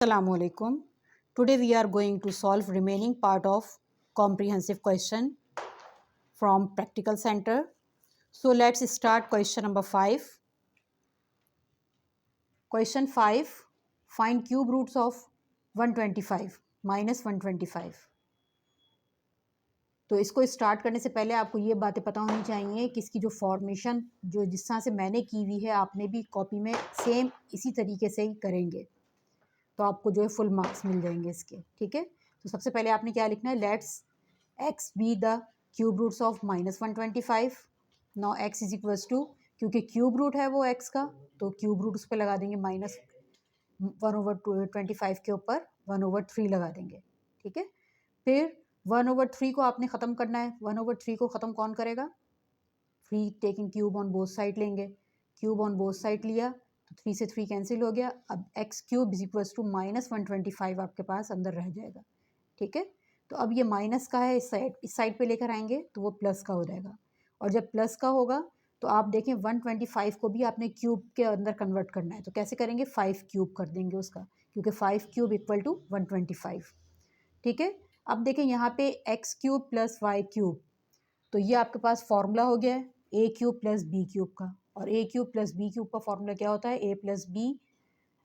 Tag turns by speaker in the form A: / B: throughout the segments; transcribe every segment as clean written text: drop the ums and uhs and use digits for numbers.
A: Assalamualaikum. Today we are going to solve remaining part of comprehensive question from practical center. So let's start question number 5. Question 5. Find cube roots of 125 minus 125. तो इसको start करने से पहले आपको ये बातें पता होनी चाहिए कि इसकी जो फॉर्मेशन जो जिस तरह से मैंने की हुई है आपने भी कॉपी में सेम इसी तरीके से ही करेंगे, तो आपको जो है फुल मार्क्स मिल जाएंगे इसके। ठीक है, तो सबसे पहले आपने क्या लिखना है, let's X be the cube roots of -125। Now X is equals to, क्योंकि क्यूब रूट है वो एक्स का, तो क्यूब रूट उस पर लगा देंगे -1/25 के ऊपर 1/3 लगा देंगे। ठीक है, फिर 1/3 को आपने ख़त्म करना है। 1/3 को ख़त्म कौन करेगा, free taking cube on both side लेंगे। क्यूब ऑन बोथ साइड लिया तो 3 से 3 कैंसिल हो गया। अब X cube is equals to -125 आपके पास अंदर रह जाएगा। ठीक है, तो अब ये माइनस का है, इस साइड पे लेकर आएंगे तो वो प्लस का हो जाएगा। और जब प्लस का होगा तो आप देखें 125 को भी आपने क्यूब के अंदर कन्वर्ट करना है, तो कैसे करेंगे, 5 क्यूब कर देंगे उसका, क्योंकि 5 क्यूब इक्वल टू 125। ठीक है, अब देखें यहाँ पे x cube plus y cube, तो ये आपके पास फॉर्मूला हो गया है a cube plus b cube का। और a cube plus b cube का फॉर्मूला क्या होता है, a plus b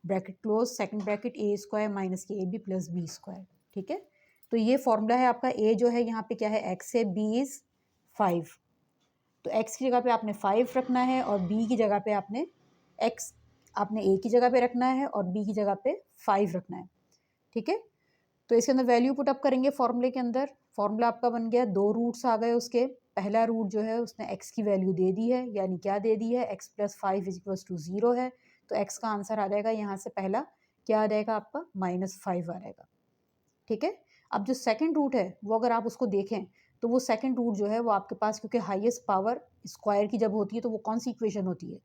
A: bracket close second bracket a square minus के a b plus b square. ठीक है, तो ये फॉर्मूला है आपका। ए जो है यहाँ पे क्या है, एक्स है, बी इज़ 5, तो एक्स की जगह पे आपने 5 रखना है और बी की जगह पे आपने एक्स आपने ए की जगह पे रखना है और बी की जगह पे 5 रखना है। ठीक है, तो इसके अंदर वैल्यू पुट अप करेंगे फॉर्मूले के अंदर। फॉर्मूला आपका बन गया, 2 रूट्स आ गए उसके। पहला रूट जो है उसने एक्स की वैल्यू दे दी है, यानी क्या दे दी है, X plus 5 is equals to 0 है, तो एक्स का आंसर आ जाएगा यहाँ से पहला क्या आ जाएगा आपका, -5 आ जाएगा। ठीक है, अब जो सेकंड रूट है वो अगर आप उसको देखें तो वो सेकंड रूट जो है वो आपके पास, क्योंकि हाईएस्ट पावर स्क्वायर की जब होती है तो वो कौन सी इक्वेशन होती है,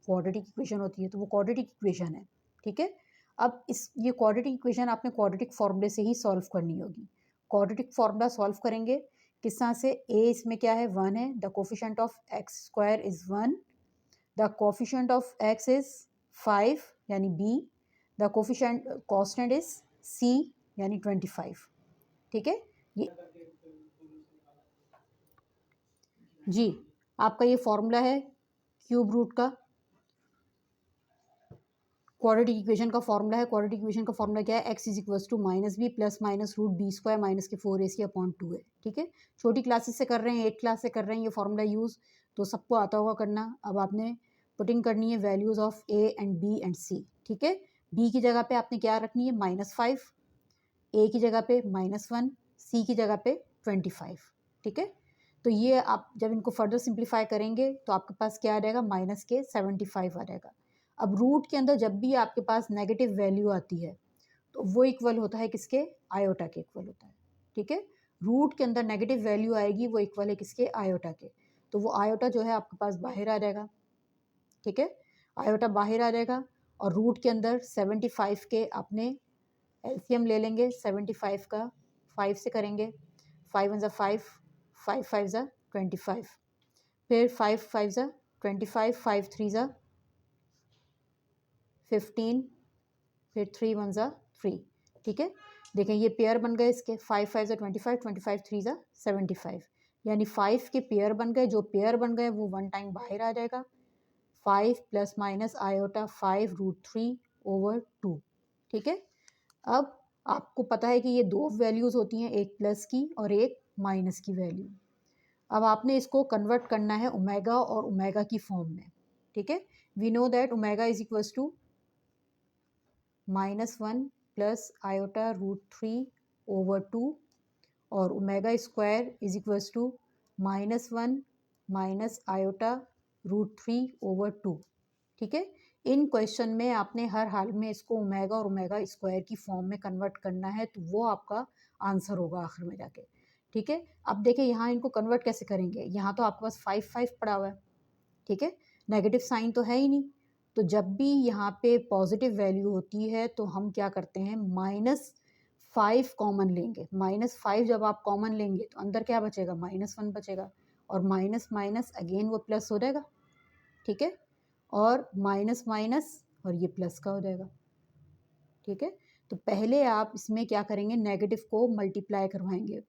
A: क्वाड्रेटिक इक्वेशन होती है, तो वो क्वाड्रेटिक इक्वेशन है। ठीक है, अब ये क्वाड्रेटिक इक्वेशन आपने क्वाड्रेटिक फॉर्मूले से ही सॉल्व करनी होगी। क्वाड्रेटिक फॉर्मूला सॉल्व करेंगे किस तरह से, ए इसमें क्या है, 1 है, the coefficient of X square is 1, the coefficient of X is 5 यानी B, the coefficient constant is C यानी 25। ठीक है, ये जी आपका ये फॉर्मूला है क्यूब रूट का, क्वाड्रेटिक इक्वेशन का फॉर्मूला है। क्वाड्रेटिक इक्वेशन का फॉर्मूला क्या है, X is equals to -b plus minus root B square minus के 4ac/2 है। ठीक है, छोटी क्लासेस से कर रहे हैं, 8 क्लास से कर रहे हैं ये फॉर्मूला यूज़, तो सबको आता होगा करना। अब आपने पुटिंग करनी है values of a and b and c. ठीक है, बी की जगह पे आपने क्या रखनी है, -5, ए की जगह पे -1, सी की जगह पे 25। ठीक है, तो ये आप जब इनको फर्दर सिंप्लीफाई करेंगे तो आपके पास क्या आ जाएगा, -75 आ जाएगा। अब रूट के अंदर जब भी आपके पास नेगेटिव वैल्यू आती है तो वो इक्वल होता है किसके, आयोटा के इक्वल होता है। ठीक है, रूट के अंदर नेगेटिव वैल्यू आएगी वो इक्वल है किसके, आयोटा के, तो वो आयोटा जो है आपके पास बाहर आ जाएगा। ठीक है, आयोटा बाहर आ जाएगा और रूट के अंदर 75 के आपने एलसीएम ले लेंगे। 75 का 5 से करेंगे, 5 1 5, 5 5 25, फिर 5 5 25, 5 3 15, फिर 3 1 3। ठीक है, देखें ये पेयर बन गए इसके, 5 5 25, 25 3 75, यानी 5 के पेयर बन गए। जो पेयर बन गए वो 1 टाइम बाहर आ जाएगा, 5 प्लस माइनस आयोटा 5√3/2। ठीक है, अब आपको पता है कि ये 2 वैल्यूज़ होती हैं, एक प्लस की और एक माइनस की वैल्यू। अब आपने इसको कन्वर्ट करना है ओमेगा और ओमेगा की फॉर्म में। ठीक है, we know that omega is equals to -1 plus iota √3/2 और omega square is equals to -1 minus iota √3/2। ठीक है, इन क्वेश्चन में आपने हर हाल में इसको ओमेगा और ओमेगा स्क्वायर की फॉर्म में कन्वर्ट करना है, तो वो आपका आंसर होगा आखिर में जाके। ठीक है, अब देखिए यहाँ इनको कन्वर्ट कैसे करेंगे, यहाँ तो आपके पास 5 5 पड़ा हुआ है। ठीक है, नेगेटिव साइन तो है ही नहीं, तो जब भी यहाँ पे पॉजिटिव वैल्यू होती है तो हम क्या करते हैं, -5 कॉमन लेंगे। -5 जब आप कॉमन लेंगे तो अंदर क्या बचेगा, -1 बचेगा, और माइनस माइनस अगेन वो प्लस हो जाएगा। ठीक है, और माइनस माइनस और ये प्लस का हो जाएगा। ठीक है, तो पहले आप इसमें क्या करेंगे, नेगेटिव को मल्टीप्लाई करवाएंगे।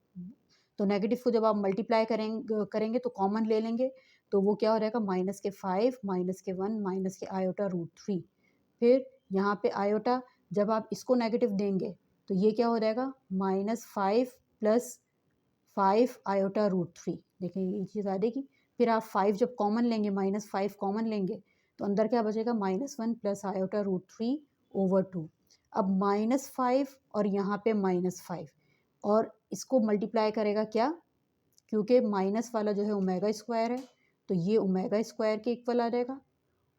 A: तो नेगेटिव को जब आप मल्टीप्लाई करेंगे तो कॉमन ले लेंगे, तो वो क्या हो जाएगा, माइनस के 5 माइनस के 1 माइनस के आयोटा रूट 3। फिर यहाँ पे आयोटा जब आप इसको नेगेटिव देंगे तो ये क्या हो जाएगा, -5 प्लस 5 आयोटा रूट 3। देखिए ये चीज़ आ जाएगी। फिर आप 5 जब कॉमन लेंगे, -5 कॉमन लेंगे तो अंदर क्या बचेगा, -1 प्लस आयोटा रूट 3 ओवर 2। अब -5 और यहाँ पे -5 और इसको मल्टीप्लाई करेगा क्या, क्योंकि माइनस वाला जो है ओमेगा स्क्वायर है, तो ये ओमेगा स्क्वायर के इक्वल आ जाएगा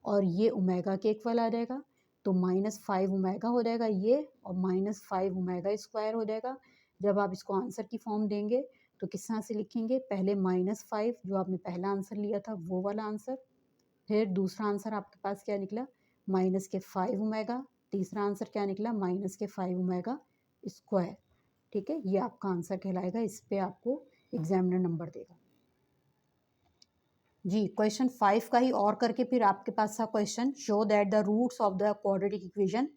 A: और ये ओमेगा के इक्वल आ जाएगा। तो -5 ओमेगा हो जाएगा ये, और -5 ओमेगा स्क्वायर हो जाएगा। जब आप इसको आंसर की फॉर्म देंगे तो किस तरह से लिखेंगे, पहले -5 जो आपने पहला आंसर लिया था वो वाला आंसर, फिर दूसरा आंसर आपके पास क्या निकला, -5 ओमेगा, तीसरा आंसर क्या निकला, -5 ओमेगा स्क्वायर। ठीक है, ये आपका आंसर कहलाएगा। इस पे आपको एग्जामिनर नंबर देगा। जी, क्वेश्चन 5 का ही और करके फिर आपके पास था question, show that the roots of the quadratic equation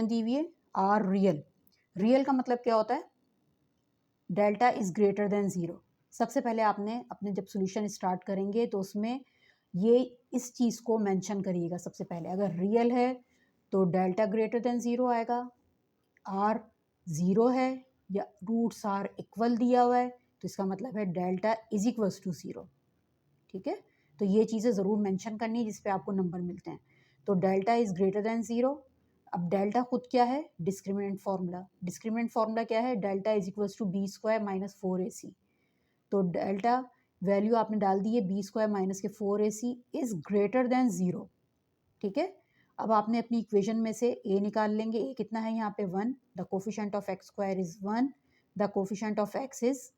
A: दी हुई है आर रियल। रियल का मतलब क्या होता है, डेल्टा इज ग्रेटर देन 0। सबसे पहले आपने अपने जब सोल्यूशन स्टार्ट करेंगे तो उसमें ये इस चीज़ को मेंशन करिएगा सबसे पहले। अगर रियल है तो डेल्टा ग्रेटर देन 0 आएगा, आर 0 है या रूट्स आर इक्वल दिया हुआ है तो इसका मतलब है डेल्टा इज इक्वल्स टू 0। ठीक है, तो ये चीज़ें ज़रूर मेंशन करनी है जिस पे आपको नंबर मिलते हैं। तो डेल्टा इज़ ग्रेटर देन 0। अब डेल्टा खुद क्या है, डिस्क्रिमिनेंट फार्मूला क्या है, delta is equals to B square minus 4ac। तो डेल्टा वैल्यू आपने डाल दी है बी स्क्वायर माइनस के 4ac इज़ ग्रेटर देन 0। ठीक है, अब आपने अपनी इक्वेशन में से ए निकाल लेंगे। ए कितना है यहाँ पे 1, the coefficient of X square is 1, the coefficient of X is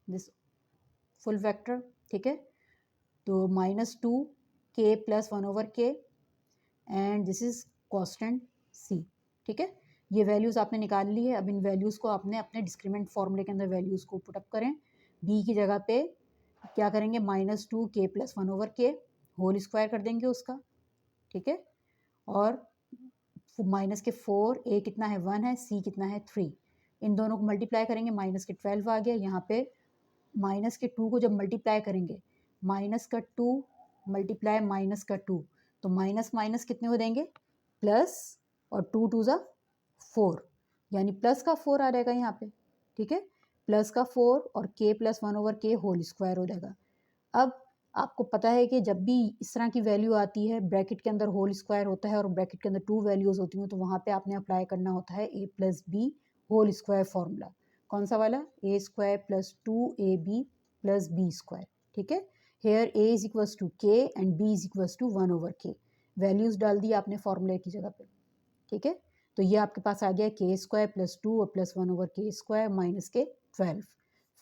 A: this full vector. ठीक है, तो -2 k प्लस 1 ओवर के and this is constant c। ठीक है, ये वैल्यूज़ आपने निकाल ली है। अब इन वैल्यूज़ को आपने अपने डिस्क्रिमिनेंट फॉर्मूले के अंदर वैल्यूज़ को पुटअप करें। b की जगह पे क्या करेंगे, -2 k प्लस 1 ओवर के होल स्क्वायर कर देंगे उसका। ठीक है, और माइनस के 4, ए कितना है 1 है, सी कितना है 3। इन दोनों को मल्टीप्लाई करेंगे, माइनस के 12 आ गया। यहाँ पे माइनस के 2 को जब मल्टीप्लाई करेंगे, माइनस का 2 मल्टीप्लाई माइनस का 2, तो माइनस माइनस कितने हो जाएंगे, प्लस, और 2 2 ज़ा 4, यानी प्लस का 4 आ जाएगा यहाँ पे। ठीक है, प्लस का 4 और k प्लस 1 ओवर के होल स्क्वायर हो जाएगा। अब आपको पता है कि जब भी इस तरह की वैल्यू आती है, ब्रैकेट के अंदर होल स्क्वायर होता है और ब्रैकेट के अंदर 2 वैल्यूज़ होती हैं, तो वहाँ पे आपने अप्लाई करना होता है a plus b whole square formula. कौन सा वाला, a square plus 2ab plus b square. ठीक है, here a is equals to k and b is equals to 1 over k. Values डाल दी आपने फार्मूले की जगह पे। ठीक है, तो ये आपके पास आ गया के स्क्वायर प्लस 2 और प्लस 1 ओवर के स्क्वायर माइनस के 12।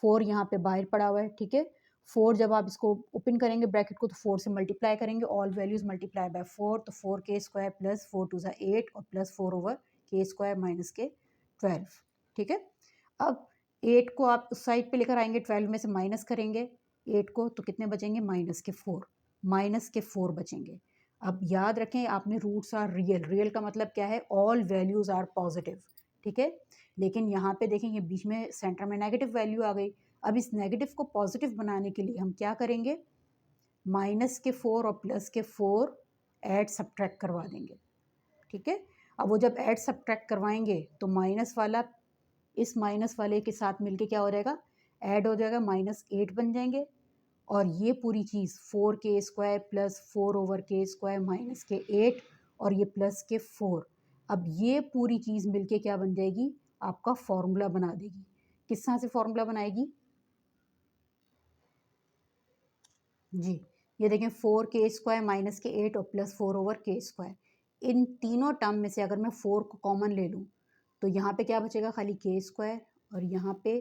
A: 4 यहाँ पे बाहर पड़ा हुआ है। ठीक है, 4 जब आप इसको ओपन करेंगे ब्रैकेट को तो 4 से मल्टीप्लाई करेंगे, ऑल वैल्यूज मल्टीप्लाई बाय 4, तो 4 के स्क्वायर प्लस 4 2 ज़ा 8 और प्लस 4 ओवर के स्क्वायर माइनस के 12। ठीक है, अब 8 को आप उस साइड पे लेकर आएंगे, 12 में से माइनस करेंगे 8 को, तो कितने बचेंगे, माइनस के 4 बचेंगे। अब याद रखें आपने रूट्स आर रियल, रियल का मतलब क्या है, ऑल वैल्यूज आर पॉजिटिव। ठीक है, लेकिन यहाँ पे देखें ये बीच में सेंटर में नेगेटिव वैल्यू आ गई। अब इस नेगेटिव को पॉजिटिव बनाने के लिए हम क्या करेंगे, माइनस के 4 और प्लस के 4 ऐड सब्ट्रैक्ट करवा देंगे। ठीक है, अब वो जब ऐड सब्ट्रैक्ट करवाएंगे तो माइनस वाला इस माइनस वाले के साथ मिलके क्या हो जाएगा, ऐड हो जाएगा, -8 बन जाएंगे। और ये पूरी चीज़ 4 के स्क्वायर प्लस 4 ओवर के स्क्वायर माइनस के 8 और ये प्लस के 4। अब ये पूरी चीज़ मिलके क्या बन जाएगी, आपका फॉर्मूला बना देगी। किस तरह से फॉर्मूला बनाएगी, जी ये देखें, 4 के स्क्वायर माइनस के 8 और प्लस 4 ओवर के स्क्वायर। इन तीनों टर्म में से अगर मैं 4 को कॉमन ले लूँ तो यहाँ पे क्या बचेगा, खाली के स्क्वायर, और यहाँ पे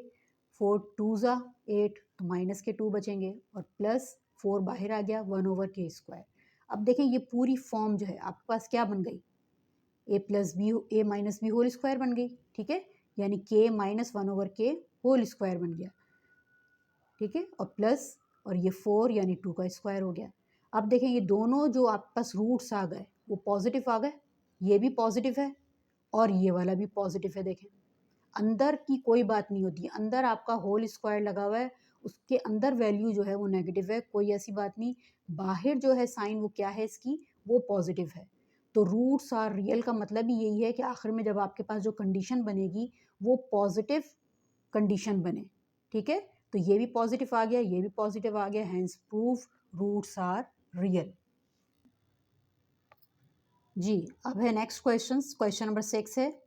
A: 4 2 ज़ा 8 तो माइनस के 2 बचेंगे, और प्लस 4 बाहर आ गया 1 ओवर के स्क्वायर। अब देखें ये पूरी फॉर्म जो है आपके पास क्या बन गई, ए प्लस बी ए माइनस बी होल स्क्वायर बन गई। ठीक है, यानी के माइनस 1 ओवर के होल स्क्वायर बन गया। ठीक है, और प्लस, और ये 4 यानी 2 का स्क्वायर हो गया। अब देखें ये दोनों जो आपके पास रूट्स आ गए वो पॉजिटिव आ गए। ये भी पॉजिटिव है और ये वाला भी पॉजिटिव है। देखें अंदर की कोई बात नहीं होती, अंदर आपका होल स्क्वायर लगा हुआ है, उसके अंदर वैल्यू जो है वो नेगेटिव है, कोई ऐसी बात नहीं। बाहर जो है साइन वो क्या है इसकी, वो पॉजिटिव है। तो रूट्स आर रियल का मतलब ही यही है कि आखिर में जब आपके पास जो कंडीशन बनेगी वो पॉजिटिव कंडीशन बने। ठीक है, तो ये भी पॉजिटिव आ गया, ये भी पॉजिटिव आ गया, hence prove roots are real. जी अब है नेक्स्ट क्वेश्चन, क्वेश्चन नंबर 6 है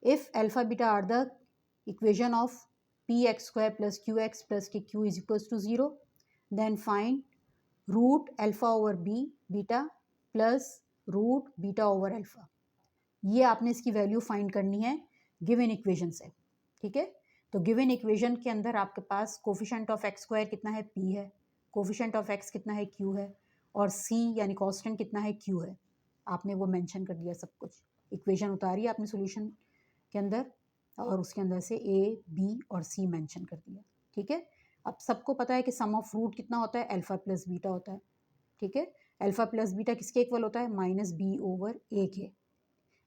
A: if alpha beta are the equation of p x square plus q x plus k q is equals to 0 then find root alpha over b beta plus root beta over alpha. ये आपने इसकी value find करनी है given equation से। ठीक है, तो given equation के अंदर आपके पास कोफिशिएंट ऑफ एक्स स्क्वायर कितना है, पी है, कोफिशिएंट ऑफ एक्स कितना है, क्यू है, और सी यानी कांस्टेंट कितना है, क्यू है। आपने वो मेंशन कर दिया सब कुछ, इक्वेशन उतारी आपने सॉल्यूशन के अंदर और उसके अंदर से ए बी और सी मेंशन कर दिया। ठीक है, अब सबको पता है कि सम ऑफ रूट कितना होता है, अल्फा प्लस बीटा होता है। ठीक है, अल्फा प्लस बीटा किसके इक्वल होता है, माइनस बी ओवर ए के।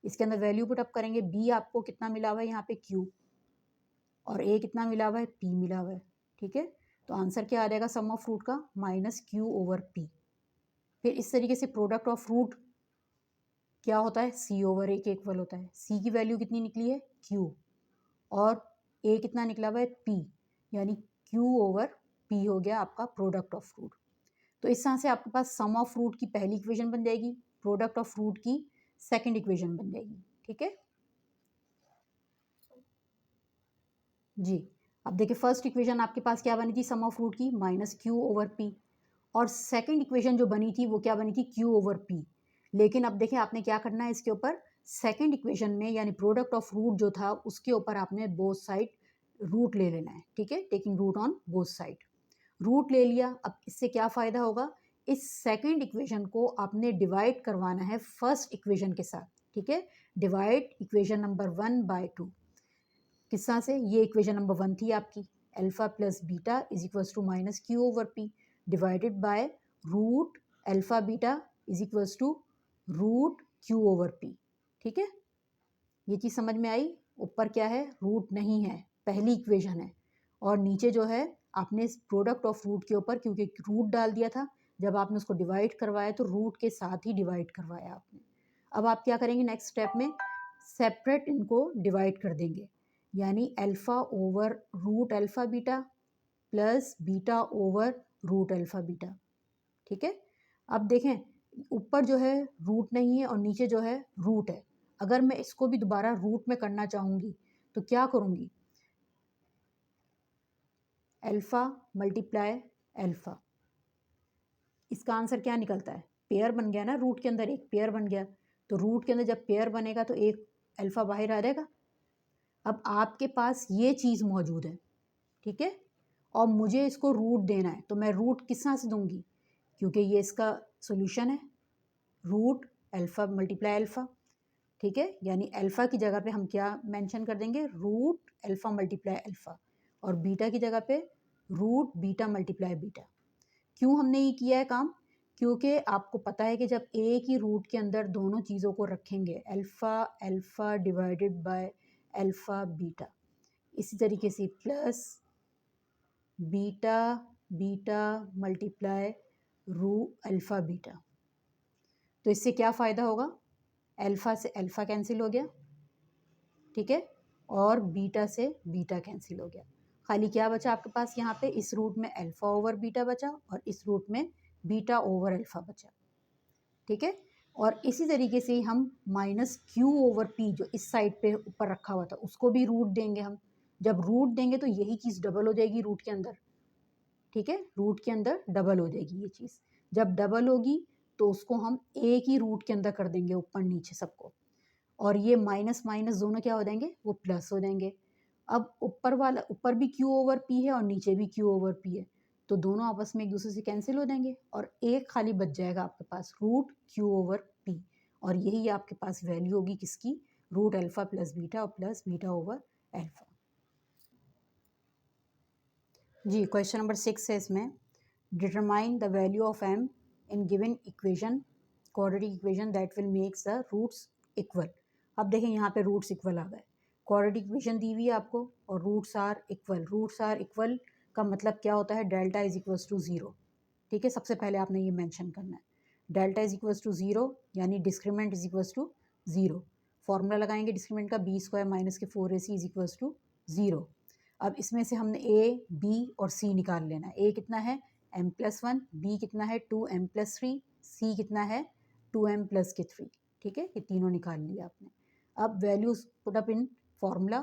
A: इसके अंदर वैल्यू पुट अप करेंगे, बी आपको कितना मिला हुआ है यहाँ पे क्यू, और ए कितना मिला हुआ है, पी मिला हुआ है। ठीक है, तो आंसर क्या आ जाएगा सम ऑफ रूट का, माइनस क्यू ओवर पी। फिर इस तरीके से प्रोडक्ट ऑफ रूट क्या होता है, सी ओवर ए के इक्वल होता है। सी की वैल्यू कितनी निकली है, क्यू, और ए कितना निकला हुआ है, पी, यानी क्यू ओवर पी हो गया आपका प्रोडक्ट ऑफ रूट। तो इस तरह से आपके पास सम ऑफ रूट की पहली इक्वेशन बन जाएगी, प्रोडक्ट ऑफ रूट की सेकंड इक्वेशन बन जाएगी। ठीक है जी, अब देखिए फर्स्ट इक्वेशन आपके पास क्या बनी थी सम ऑफ रूट की, माइनस क्यू ओवर पी, और सेकंड इक्वेशन जो बनी थी वो क्या बनी थी, क्यू ओवर पी। लेकिन अब देखिए आपने क्या करना है इसके ऊपर, सेकंड इक्वेशन में यानी प्रोडक्ट ऑफ रूट जो था उसके ऊपर आपने बोथ साइड रूट ले लेना है। ठीक है, taking root on both side, root ले लिया। अब इससे क्या फ़ायदा होगा, इस सेकंड इक्वेशन को आपने डिवाइड करवाना है फर्स्ट इक्वेशन के साथ। ठीक है, डिवाइड इक्वेशन नंबर 1/2। किस तरह से, ये इक्वेशन नंबर 1 थी आपकी, alpha plus beta is equals to minus Q over P divided by root alpha beta is equals to root Q over P. ठीक है, ये चीज़ समझ में आई। ऊपर क्या है, रूट नहीं है, पहली इक्वेशन है, और नीचे जो है आपने प्रोडक्ट ऑफ रूट के ऊपर क्योंकि रूट डाल दिया था, जब आपने उसको डिवाइड करवाया तो रूट के साथ ही डिवाइड करवाया आपने। अब आप क्या करेंगे नेक्स्ट स्टेप में, सेपरेट इनको डिवाइड कर देंगे, यानी alpha over root alpha beta plus beta over root alpha beta. ठीक है, अब देखें ऊपर जो है रूट नहीं है और नीचे जो है रूट है। अगर मैं इसको भी दोबारा रूट में करना चाहूँगी तो क्या करूँगी, अल्फ़ा मल्टीप्लाई अल्फ़ा। इसका आंसर क्या निकलता है, पेयर बन गया ना, रूट के अंदर एक पेयर बन गया। तो रूट के अंदर जब पेयर बनेगा तो एक अल्फ़ा बाहर आ जाएगा। अब आपके पास ये चीज़ मौजूद है, ठीक है, और मुझे इसको रूट देना है, तो मैं रूट किस तरह से दूंगी, क्योंकि ये इसका सॉल्यूशन है, रूट अल्फ़ा मल्टीप्लाई अल्फ़ा। ठीक है, यानी अल्फ़ा की जगह पे हम क्या मेंशन कर देंगे, रूट अल्फ़ा मल्टीप्लाई अल्फ़ा, और बीटा की जगह पे रूट बीटा मल्टीप्लाई बीटा। क्यों हमने ये किया है काम, क्योंकि आपको पता है कि जब एक ही रूट के अंदर दोनों चीज़ों को रखेंगे, alpha alpha divided by alpha beta, इसी तरीके से प्लस बीटा बीटा मल्टीप्लाई रू अल्फ़ा बीटा, तो इससे क्या फ़ायदा होगा, अल्फ़ा से अल्फ़ा कैंसिल हो गया, ठीक है, और बीटा से बीटा कैंसिल हो गया। खाली क्या बचा आपके पास यहाँ पे, इस रूट में अल्फ़ा ओवर बीटा बचा और इस रूट में बीटा ओवर अल्फ़ा बचा। ठीक है, और इसी तरीके से हम माइनस क्यू ओवर पी जो इस साइड पे ऊपर रखा हुआ था उसको भी रूट देंगे हम। जब रूट देंगे तो यही चीज़ डबल हो जाएगी रूट के अंदर। ठीक है, रूट के अंदर डबल हो जाएगी ये चीज़। जब डबल होगी तो उसको हम एक ही रूट के अंदर कर देंगे ऊपर नीचे सबको, और ये माइनस माइनस दोनों क्या हो जाएंगे, वो प्लस हो जाएंगे। अब ऊपर वाला, ऊपर भी क्यू ओवर पी है और नीचे भी क्यू ओवर पी है, तो दोनों आपस में एक दूसरे से कैंसिल हो जाएंगे और एक खाली बच जाएगा आपके पास, रूट क्यू ओवर पी, और यही आपके पास वैल्यू होगी किसकी, रूट अल्फ़ा प्लस बीटा और प्लस बीटा ओवर अल्फ़ा। जी क्वेश्चन नंबर 6 है इसमें, determine the value of m in given equation, quadratic equation that will makes the roots equal. अब देखें यहाँ पे रूट्स इक्वल आ गए, क्वाड्रेटिक इक्वेशन दी हुई है आपको और roots are equal. Roots are equal का मतलब क्या होता है, delta is equals to zero. ठीक है, सबसे पहले आपने ये मेंशन करना है, delta is equals to zero यानी discriminant is equals to zero. Formula लगाएंगे डिस्क्रिमिनेंट का, बी स्क्वायर माइनस के 4ac is equals to zero. अब इसमें से हमने ए, बी और सी निकाल लेना है। ए कितना है m+1, बी कितना है 2m+3, सी कितना है 2m+3। ठीक है, ये तीनों निकाल लिया आपने। अब values put up in formula,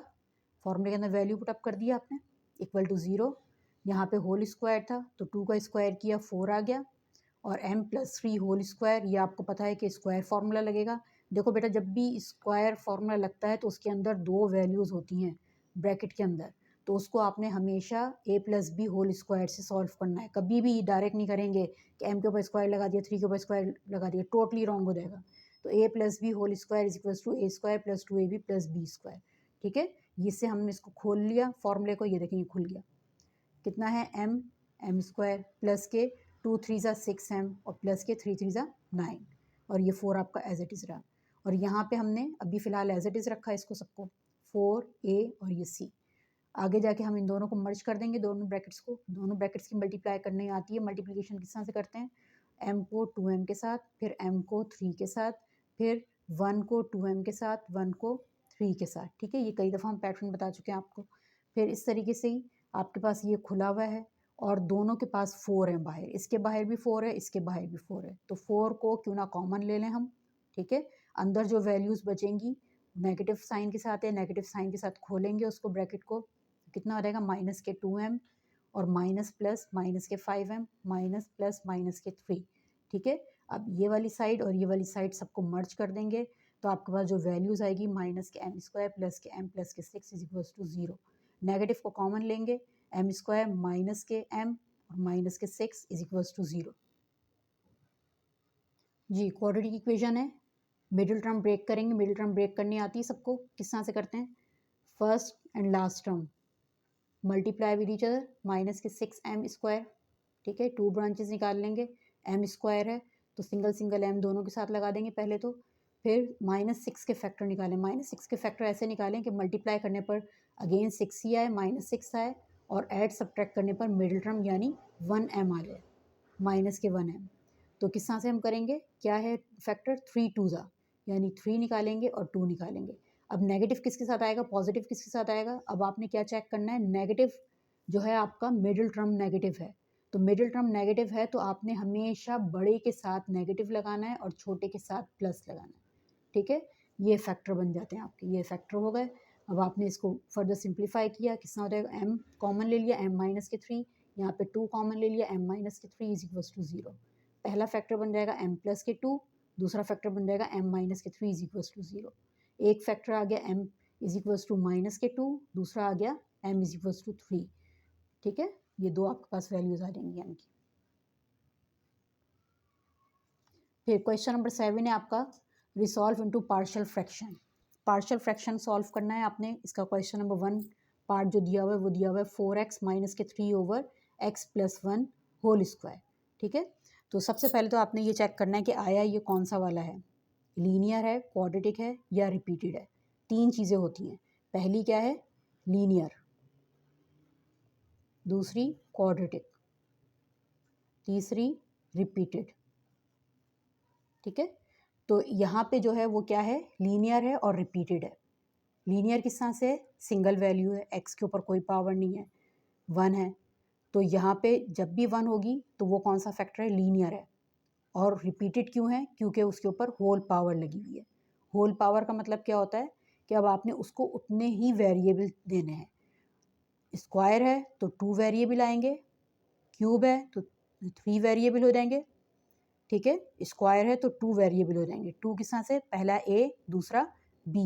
A: फॉर्मूले के अंदर वैल्यू पुट अप कर दिया आपने, इक्वल टू ज़ीरो। यहाँ पे होल स्क्वायर था तो 2 का स्क्वायर किया 4 आ गया, और m+3 होल स्क्वायर, ये आपको पता है कि स्क्वायर फार्मूला लगेगा। देखो बेटा, जब भी स्क्वायर फार्मूला लगता है तो उसके अंदर दो वैल्यूज़ होती हैं ब्रैकेट के अंदर, तो उसको आपने हमेशा a+b होल स्क्वायर से सॉल्व करना है। कभी भी डायरेक्ट नहीं करेंगे कि m के ऊपर स्क्वायर लगा दिया, 3 के ऊपर स्क्वायर लगा दिया, टोटली रॉन्ग हो जाएगा। तो a+b whole square is equals to a square plus 2ab plus b square. ठीक है, इससे हमने इसको खोल लिया फॉर्मूले को, ये देखें ये खुल गया। कितना है m स्क्वायर प्लस के 2 3 ज़ा 6m और प्लस के 3 3 ज़ा 9, और ये 4 आपका एज इट इज़ रहा। और यहाँ पे हमने अभी फ़िलहाल एज इट इज़ रखा है इसको सबको, 4a और ये c। आगे जाके हम इन दोनों को मर्ज कर देंगे, दोनों ब्रैकेट्स को, दोनों ब्रैकेट्स की मल्टीप्लाई करनी आती है। मल्टीप्लिकेशन किस तरह से करते हैं, m को 2m के साथ, फिर m को 3 के साथ, फिर 1 को 2m के साथ, 1 को 3 के साथ। ठीक है, ये कई दफ़ा हम पैटर्न बता चुके हैं आपको। फिर इस तरीके से ही आपके पास ये खुला हुआ है और दोनों के पास 4 है बाहर, इसके बाहर भी 4 है, इसके बाहर भी 4 है, तो 4 को क्यों ना कॉमन ले लें हम। ठीक है, अंदर जो वैल्यूज़ बचेंगी नेगेटिव साइन के साथ है, नेगेटिव साइन के साथ खोलेंगे उसको ब्रैकेट को, कितना हो जाएगा माइनस के 2m और माइनस प्लस माइनस के 5m minus plus minus K 3। ठीक है, अब ये वाली साइड और ये वाली साइड सबको मर्ज कर देंगे, तो आपके पास जो वैल्यूज़ आएगी minus K m square plus K m plus K 6 is equals to 0। Negative को कॉमन लेंगे, m square minus K m और minus K 6 is equals to 0। जी, क्वाड्रेटिक इक्वेशन है, मिडिल टर्म ब्रेक करेंगे। मिडिल टर्म ब्रेक करनी आती है सबको, किस तरह से करते हैं, first and last term multiply with each other, minus K 6m square. ठीक है, 2 ब्रांचेस निकाल लेंगे, m स्क्वायर है तो सिंगल सिंगल m दोनों के साथ लगा देंगे पहले तो, फिर -6 के फैक्टर निकालें। -6 के फैक्टर ऐसे निकालें कि मल्टीप्लाई करने पर अगेन 6 ही आए, -6 आए, और ऐड सब्ट्रैक्ट करने पर मिडिल टर्म यानी 1m आ जाए, माइनस के 1m। तो किस तरह से हम करेंगे, क्या है फैक्टर, 3 2 ज़ा यानी 3 निकालेंगे और 2 निकालेंगे। अब नेगेटिव किसके साथ आएगा, पॉजिटिव किसके साथ आएगा। अब आपने क्या चेक करना है, नेगेटिव जो है आपका मिडिल टर्म नेगेटिव है, तो मिडिल टर्म नेगेटिव है तो आपने हमेशा बड़े के साथ नेगेटिव लगाना है और छोटे के साथ प्लस लगाना है। ठीक है, ये फैक्टर बन जाते हैं आपके, ये फैक्टर हो गए। अब आपने इसको फर्दर सिंप्लीफाई किया, किस तरह हो जाएगा, m कॉमन ले लिया, m माइनस के 3, यहाँ पे 2 कॉमन ले लिया, m minus K 3 is equals to 0। पहला फैक्टर बन जाएगा m प्लस के 2, दूसरा फैक्टर बन जाएगा m minus K 3 is equals to 0। एक फैक्टर आ गया m is equals to minus K 2, दूसरा आ गया m इज इक्वल्स टू 3। ठीक है, ये दो आपके पास वैल्यूज आ जाएंगी m की। फिर क्वेश्चन नंबर 7 है आपका, resolve into partial fraction. Partial fraction solve करना है आपने। इसका क्वेश्चन नंबर 1 पार्ट जो दिया हुआ है वो दिया हुआ है 4x minus K 3 over x plus 1 whole square. ठीक है, तो सबसे पहले तो आपने ये चेक करना है कि आया ये कौन सा वाला है, लीनियर है, क्वाड्रेटिक है या रिपीटेड है। तीन चीज़ें होती हैं, पहली क्या है लीनियर, दूसरी क्वाड्रेटिक, तीसरी रिपीटेड। ठीक है, तो यहाँ पे जो है वो क्या है, लीनियर है और रिपीटेड है। लीनियर किस तरह से, सिंगल वैल्यू है, x के ऊपर कोई पावर नहीं है, 1 है, तो यहाँ पे जब भी 1 होगी तो वो कौन सा फैक्टर है, लीनियर है। और रिपीटेड क्यों है, क्योंकि उसके ऊपर होल पावर लगी हुई है। होल पावर का मतलब क्या होता है कि अब आपने उसको उतने ही वेरिएबल देने हैं। स्क्वायर है तो 2 वेरिएबल आएंगे, क्यूब है तो 3 वेरिएबल हो जाएंगे। ठीक है, स्क्वायर है तो 2 वेरिएबल हो जाएंगे। 2 किस तरह से, पहला a दूसरा b,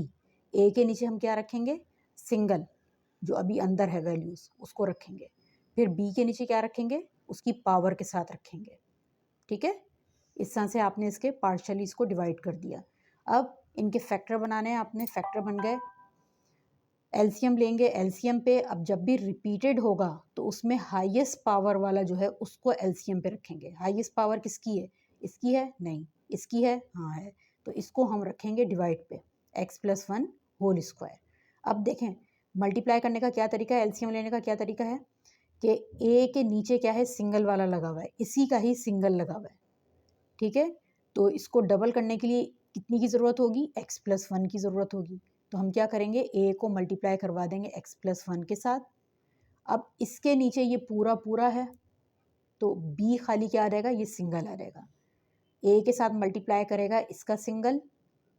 A: a के नीचे हम क्या रखेंगे, सिंगल जो अभी अंदर है वैल्यूज़ उसको रखेंगे, फिर b के नीचे क्या रखेंगे, उसकी पावर के साथ रखेंगे। ठीक है, इस तरह से आपने इसके पार्शियली इसको डिवाइड कर दिया। अब इनके फैक्टर बनाने हैं आपने, फैक्टर बन गए, एलसीएम लेंगे, एलसीएम पे अब जब भी रिपीटेड होगा तो उसमें हाईएस्ट पावर वाला जो है उसको एलसीएम पे रखेंगे। हाईएस्ट पावर किसकी है, इसकी है नहीं, इसकी है हाँ है, तो इसको हम रखेंगे डिवाइड पे x+1 होल स्क्वायर। अब देखें मल्टीप्लाई करने का क्या तरीका है, एलसीएम लेने का क्या तरीका है कि a के नीचे क्या है, सिंगल वाला लगा हुआ है, इसी का ही सिंगल लगा हुआ है, ठीक है। तो इसको डबल करने के लिए कितनी की ज़रूरत होगी, x+1 की ज़रूरत होगी। तो हम क्या करेंगे, a को मल्टीप्लाई करवा देंगे x+1 के साथ। अब इसके नीचे ये पूरा पूरा है तो b खाली क्या आ जाएगा, ये सिंगल आ जाएगा। a के साथ मल्टीप्लाई करेगा इसका सिंगल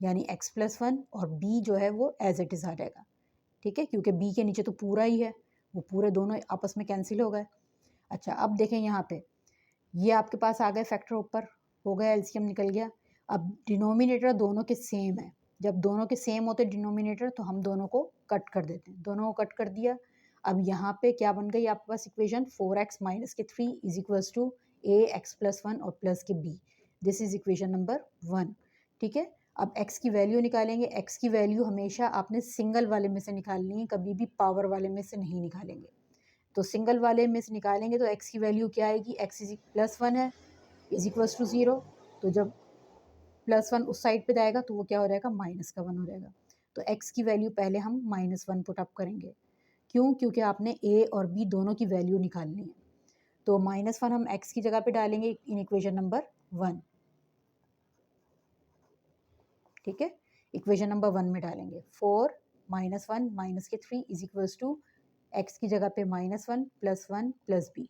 A: यानी x+1 और b जो है वो एज इट इज़ आ जाएगा, ठीक है, क्योंकि b के नीचे तो पूरा ही है, वो पूरे दोनों आपस में कैंसिल हो गए। अच्छा अब देखें यहाँ पे ये आपके पास आ गए फैक्टर, ऊपर हो गया, एलसीएम निकल गया। अब डिनोमिनेटर दोनों के सेम है, जब दोनों के सेम होते डिनोमिनेटर तो हम दोनों को कट कर देते हैं, दोनों को कट कर दिया। अब यहाँ पे क्या बन गई आपके पास equation, 4x minus K 3 is equals to a(x+1) और प्लस के b। This is equation number 1, ठीक है। अब x की वैल्यू निकालेंगे, x की वैल्यू हमेशा आपने सिंगल वाले में से निकालनी है, कभी भी पावर वाले में से नहीं निकालेंगे। तो सिंगल वाले में से निकालेंगे तो x की वैल्यू क्या आएगी, x +1 है इज इक्वल्स टू 0। तो जब +1 उस साइड पे जाएगा तो वो क्या हो जाएगा, -1 हो जाएगा। तो x की वैल्यू पहले हम -1 पुट अप करेंगे, क्यों, क्योंकि आपने a और b दोनों की वैल्यू निकालनी है। तो -1 हम x की जगह पे डालेंगे इन इक्वेशन नंबर 1, ठीक है। इक्वेशन नंबर 1 में डालेंगे 4 -1 minus K 3 is equals to x की जगह पे -1 +1 + b।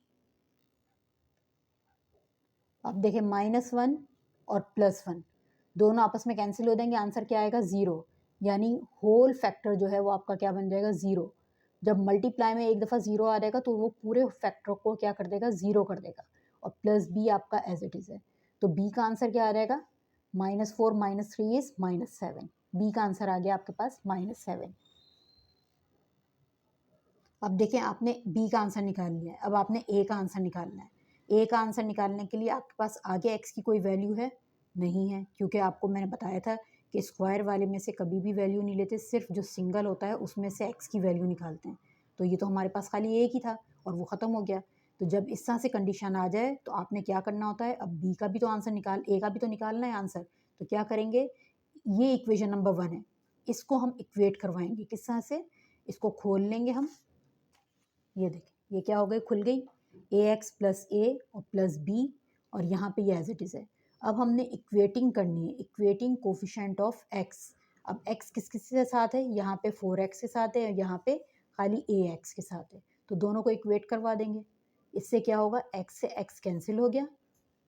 A: अब देखें -1 और +1 दोनों आपस में कैंसिल हो जाएंगे, आंसर क्या आएगा, 0। यानी होल फैक्टर जो है वो आपका क्या बन जाएगा, 0। जब मल्टीप्लाई में एक दफ़ा 0 आ जाएगा तो वो पूरे फैक्टर को क्या कर देगा, 0 कर देगा, और प्लस b आपका एज इट इज़ है। तो b का आंसर क्या आ जाएगा, -4 - 3 इज -7। b का आंसर आ गया आपके पास -7। अब देखें आपने b का आंसर निकाल लिया है, अब आपने a का आंसर निकालना है। a का आंसर निकालने के लिए आपके पास आगे x की कोई वैल्यू है नहीं है, क्योंकि आपको मैंने बताया था कि स्क्वायर वाले में से कभी भी वैल्यू नहीं लेते, सिर्फ जो सिंगल होता है उसमें से x की वैल्यू निकालते हैं। तो ये तो हमारे पास खाली एक ही था और वो ख़त्म हो गया। तो जब इस तरह से कंडीशन आ जाए तो आपने क्या करना होता है, अब b का भी तो आंसर निकाल, a का भी तो निकालना है आंसर। तो क्या करेंगे, ये इक्वेशन नंबर 1 है, इसको हम इक्वेट करवाएंगे किस तरह से, इसको खोल लेंगे हम, ये देखिए ये क्या हो गई, खुल गई, ax + a और प्लस b, और यहाँ पे ये एज इट इज़ है। अब हमने इक्वेटिंग करनी है, इक्वेटिंग कोफिशेंट ऑफ x। अब x किस किस के साथ है, यहाँ पे 4x के साथ है और यहाँ पे खाली ax के साथ है, तो दोनों को इक्वेट करवा देंगे। इससे क्या होगा, x से x कैंसिल हो गया,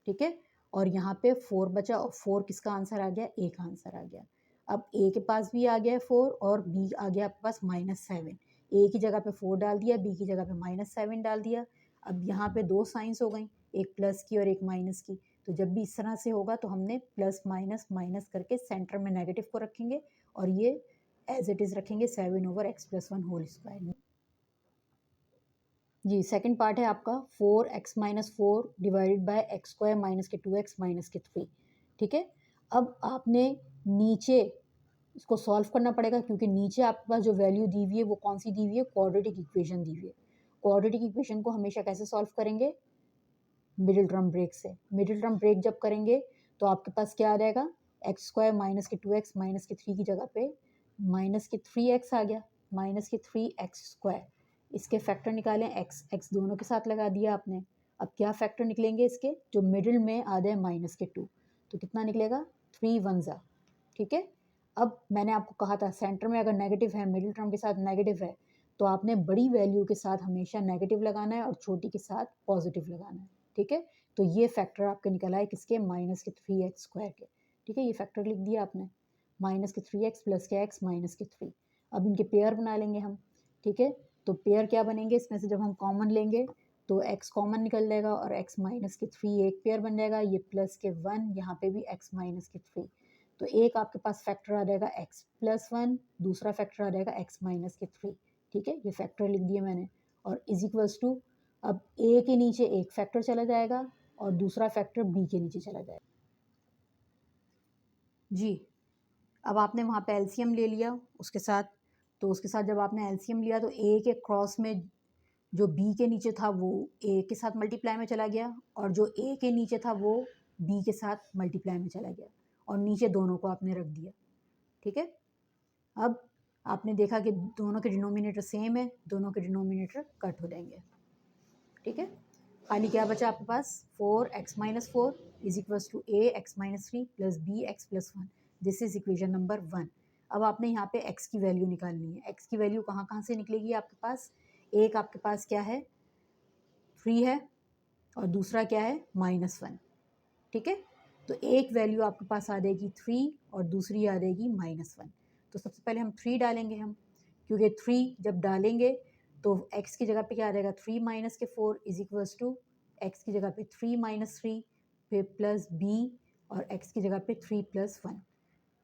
A: ठीक है, और यहाँ पे 4 बचा, और 4 किसका आंसर आ गया, a का आंसर आ गया। अब a के पास भी आ गया है 4 और b आ गया आपके पास -7। a की जगह पे 4 डाल दिया, b की जगह पे -7 डाल दिया। अब यहाँ पे दो साइंस हो गई, एक प्लस की और एक माइनस की। तो जब भी इस तरह से होगा तो हमने प्लस माइनस माइनस करके सेंटर में नेगेटिव को रखेंगे और ये एज इट इज़ रखेंगे 7/x+1 होल स्क्वायर। जी सेकंड पार्ट है आपका 4x-4 divided by x² - 2x - 3, ठीक है। अब आपने नीचे इसको सॉल्व करना पड़ेगा, क्योंकि नीचे आपके पास जो वैल्यू दी हुई है वो कौन सी दी हुई है, क्वाड्रेटिक इक्वेशन दी हुई है। क्वाड्रेटिक इक्वेशन को हमेशा कैसे सॉल्व करेंगे, मिडिल टर्म ब्रेक से। मिडिल टर्म ब्रेक जब करेंगे तो आपके पास क्या आ जाएगा, x² - 2x - 3 की जगह पे -3x आ गया, -3x²। इसके फैक्टर निकालें, x दोनों के साथ लगा दिया आपने। अब क्या फैक्टर निकलेंगे इसके, जो मिडिल में आ जाए -2, तो कितना निकलेगा, 3 1 जा, ठीक है। अब मैंने आपको कहा था सेंटर में अगर नेगेटिव है, मिडिल टर्म के साथ नेगेटिव है, तो आपने बड़ी वैल्यू के साथ हमेशा नेगेटिव लगाना है और छोटी के साथ पॉजिटिव लगाना है, ठीक है। तो ये फैक्टर आपके निकल आए किसके, -3x² के, ठीक है। ये फैक्टर लिख दिया आपने, -3x प्लस के x -3। अब इनके पेयर बना लेंगे हम, ठीक है। तो पेयर क्या बनेंगे, इसमें से जब हम कॉमन लेंगे तो x कॉमन निकल जाएगा और x -3 एक पेयर बन जाएगा, ये प्लस के 1, यहाँ पे भी x -3। तो एक आपके पास फैक्टर आ जाएगा x+1, दूसरा फैक्टर आ जाएगा x -3, ठीक है। ये फैक्टर लिख दिए मैंने, और इज इक्वल्स टू, अब a के नीचे एक फैक्टर चला जाएगा और दूसरा फैक्टर b के नीचे चला जाएगा। जी अब आपने वहाँ पे एलसीएम ले लिया उसके साथ, तो उसके साथ जब आपने एलसीएम लिया तो a के क्रॉस में जो b के नीचे था वो a के साथ मल्टीप्लाई में चला गया, और जो a के नीचे था वो b के साथ मल्टीप्लाई में चला गया, और नीचे दोनों को आपने रख दिया, ठीक है। अब आपने देखा कि दोनों के डिनोमिनेटर सेम है, दोनों के डिनोमिनेटर कट हो जाएंगे, ठीक है। खाली क्या बचा आपके पास, 4x-4 is equals to ax-3 plus bx+1। This is equation number 1। अब आपने यहाँ पे x की वैल्यू निकालनी है। x की वैल्यू कहाँ कहाँ से निकलेगी आपके पास, एक आपके पास क्या है 3 है और दूसरा क्या है -1, ठीक है। तो एक वैल्यू आपके पास आ जाएगी 3 और दूसरी आ जाएगी -1। तो सबसे पहले हम 3 डालेंगे हम, क्योंकि 3 जब डालेंगे तो x की जगह पे क्या आ जाएगा 3 माइनस के 4 इज इक्वल्स टू x की जगह पे 3 - 3 फिर प्लस b और x की जगह पे 3 + 1।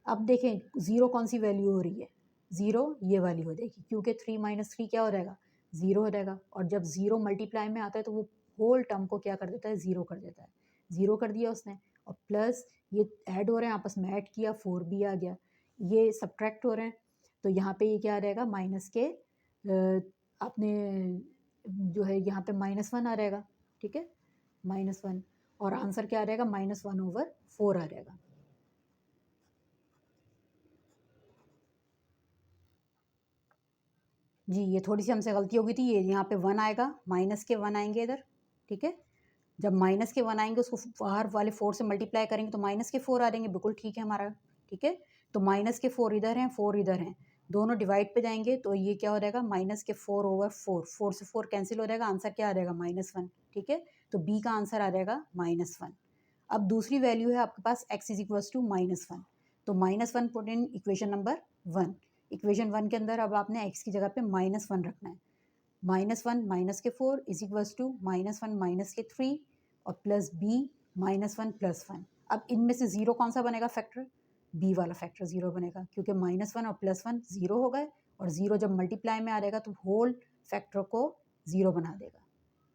A: अब देखें ज़ीरो कौन सी वैल्यू हो रही है, ज़ीरो ये वाली हो जाएगी, क्योंकि 3 - 3 क्या हो जाएगा, ज़ीरो हो जाएगा। और जब ज़ीरो मल्टीप्लाई में आता है तो वो होल टर्म को क्या कर देता है, ज़ीरो कर देता है। ज़ीरो कर दिया उसने, और प्लस ये ऐड हो रहे हैं, आपस में ऐड किया, 4 भी आ गया, ये सब्ट्रैक्ट हो रहे हैं, तो यहाँ पे ये क्या आ जाएगा माइनस के आपने जो है यहाँ पे -1 आ जाएगा, ठीक है, -1, और आंसर क्या आ जाएगा -1/4 आ जाएगा। जी ये थोड़ी सी हमसे गलती हो गई थी, ये यहाँ पे 1 आएगा, माइनस के 1 आएंगे इधर, ठीक है। जब माइनस के 1 आएंगे उसको बाहर वाले 4 से मल्टीप्लाई करेंगे तो माइनस के 4 आ जाएंगे, बिल्कुल ठीक है हमारा, ठीक है। तो माइनस के 4 इधर हैं, 4 इधर हैं, दोनों डिवाइड पे जाएंगे तो ये क्या हो जाएगा -4/4, 4 से 4 कैंसिल हो जाएगा, आंसर क्या आ जाएगा -1, ठीक है। तो बी का आंसर आ जाएगा -1। अब दूसरी वैल्यू है आपके पास x इज इक्वल्स टू -1, तो -1 put in equation number 1। Equation 1 के अंदर अब आपने x की जगह पे -1 रखना है। -1 माइनस के 4 is equals to -1 minus K 3 और प्लस b -1 + 1। अब इनमें से ज़ीरो कौन सा बनेगा फैक्टर, b वाला फैक्टर ज़ीरो बनेगा, क्योंकि -1 और +1 ज़ीरो हो गए, और ज़ीरो जब मल्टीप्लाई में आ जाएगा तो होल फैक्टर को ज़ीरो बना देगा,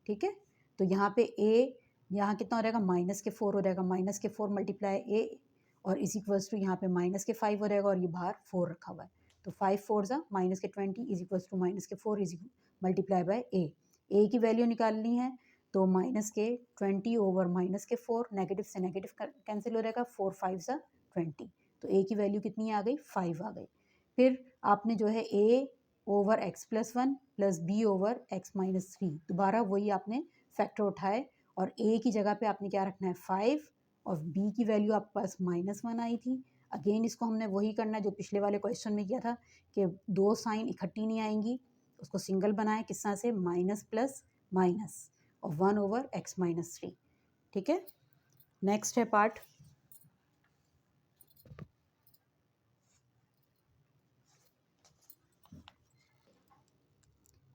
A: ठीक है। तो यहाँ पे a यहाँ कितना हो जाएगा -4 हो जाएगा, -4 मल्टीप्लाई a और इज इक्वल्स टू यहाँ पे -5 हो जाएगा, और ये बाहर 4 रखा हुआ है, तो 5 4 -20 is equals to -4 is multiply by a की वैल्यू निकालनी है, तो -20/-4, नेगेटिव से नेगेटिव कैंसिल हो जाएगा, 4 5 20, तो a की वैल्यू कितनी आ गई 5 आ गई। फिर आपने जो है a/x+1 प्लस b/x-3, दोबारा वही आपने फैक्टर उठाए, और a की जगह पे आपने क्या रखना है 5, और b की वैल्यू आपके पास -1 आई थी। अगेन इसको हमने वही करना है जो पिछले वाले क्वेश्चन में किया था, कि दो साइन इकट्ठी नहीं आएंगी, उसको सिंगल बनाए, किस तरह से माइनस प्लस माइनस और 1/x-3, ठीक है। नेक्स्ट है पार्ट,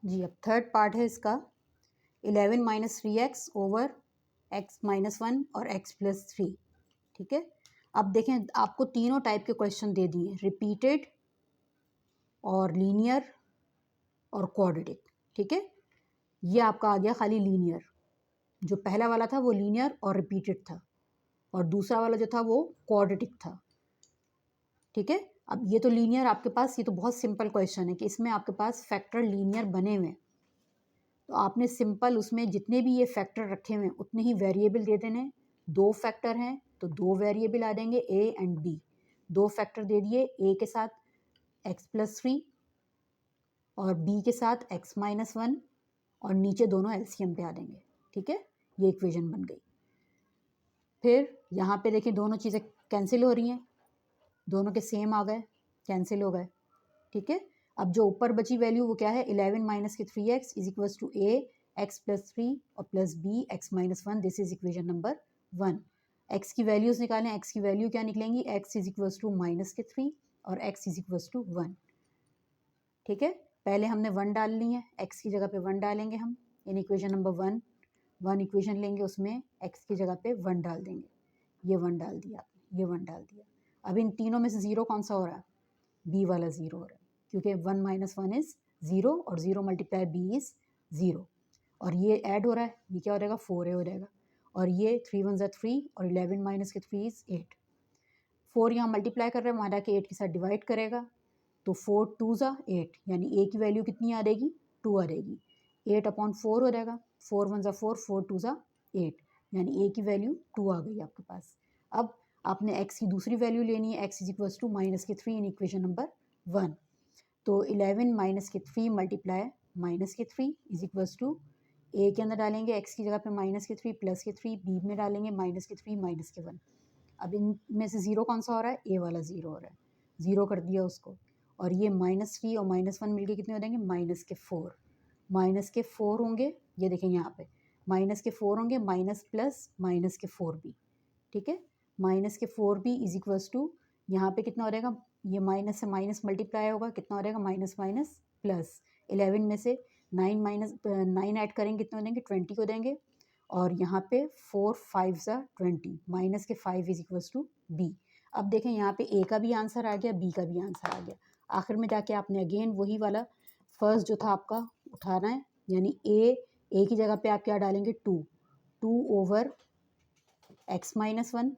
A: जी अब थर्ड पार्ट है इसका, 11 - 3x ओवर x-1 और x+3, ठीक है। अब देखें आपको तीनों टाइप के क्वेश्चन दे दिए, रिपीटेड और लीनियर और क्वाड्रेटिक, ठीक है। ये आपका आ गया खाली लीनियर, जो पहला वाला था वो लीनियर और रिपीटेड था, और दूसरा वाला जो था वो क्वाड्रेटिक था, ठीक है। अब ये तो लीनियर आपके पास, ये तो बहुत सिंपल क्वेश्चन है कि इसमें आपके पास फैक्टर लीनियर बने हुए हैं, तो आपने सिंपल उसमें जितने भी ये फैक्टर रखे हुए हैं उतने ही वेरिएबल दे देने। दो फैक्टर हैं तो दो वेरिएबल आ जाएंगे a एंड b, दो फैक्टर दे दिए, a के साथ x+3 और b के साथ x-1, और नीचे दोनों एलसीएम पे आ जाएंगे, ठीक है। ये इक्वेशन बन गई। फिर यहाँ पे देखिए दोनों चीज़ें कैंसिल हो रही हैं, दोनों के सेम आ गए, कैंसिल हो गए, ठीक है। अब जो ऊपर बची वैल्यू वो क्या है, 11 - 3x is equals to a x+3 और plus b x-1, this is equation number 1। x की वैल्यूज निकालें, x की वैल्यू क्या निकलेंगी, x इज इक्वल्स टू -3 और x इज इक्वल्स टू 1, ठीक है। पहले हमने 1 डाल ली है, x की जगह पे 1 डालेंगे हम, इन इक्वेशन नंबर 1 इक्वेशन लेंगे, उसमें x की जगह पे 1 डाल देंगे, ये 1 डाल दिया आपने, ये 1 डाल दिया। अब इन तीनों में से ज़ीरो कौन सा हो रहा है, b वाला ज़ीरो हो रहा है, क्योंकि 1 - 1 इज़ ज़ीरो, और zero multiply b is zero, और ये ऐड हो रहा है, ये क्या हो जाएगा 4a हो जाएगा, और ये 3 1 3 और 11 - 3 इज़ 8, 4 यहाँ मल्टीप्लाई कर रहे हैं, वहाँ जाके 8 के साथ डिवाइड करेगा, तो 4 2 8, यानी a की वैल्यू कितनी आ जाएगी 2 आ जाएगी, 8/4 हो जाएगा, 4 1 4, 4 2 8, यानी a की वैल्यू 2 आ गई आपके पास। अब आपने x की दूसरी वैल्यू लेनी है, x is equals to -3 in equation number 1। तो 11 -3 multiply -3 is equals to A के अंदर डालेंगे x की जगह पे -3 +3, बी में डालेंगे -3 -1। अब इनमें से ज़ीरो कौन सा हो रहा है, ए वाला ज़ीरो हो रहा है, ज़ीरो कर दिया उसको। और ये -3 और -1 मिलके कितने हो जाएंगे, -4 होंगे। ये देखें यहाँ पे -4 होंगे, माइनस प्लस -4 भी, ठीक है। -4 भी इज इक्वल्स टू यहाँ पे कितना हो जाएगा, ये माइनस से माइनस मल्टीप्लाई होगा, कितना हो जाएगा, माइनस माइनस प्लस। 11 में से 9 ऐड करेंगे कितने हो जाएंगे, 20 हो जाएंगे। और यहाँ पे 4 5 ज़ा 20, -5 इज इक्वल्स टू बी। अब देखें यहाँ पे ए का भी आंसर आ गया, बी का भी आंसर आ गया। आखिर में जाके आपने अगेन वही वाला फर्स्ट जो था आपका उठाना है, यानी ए की जगह पे आप क्या डालेंगे, 2 ओवर x-1।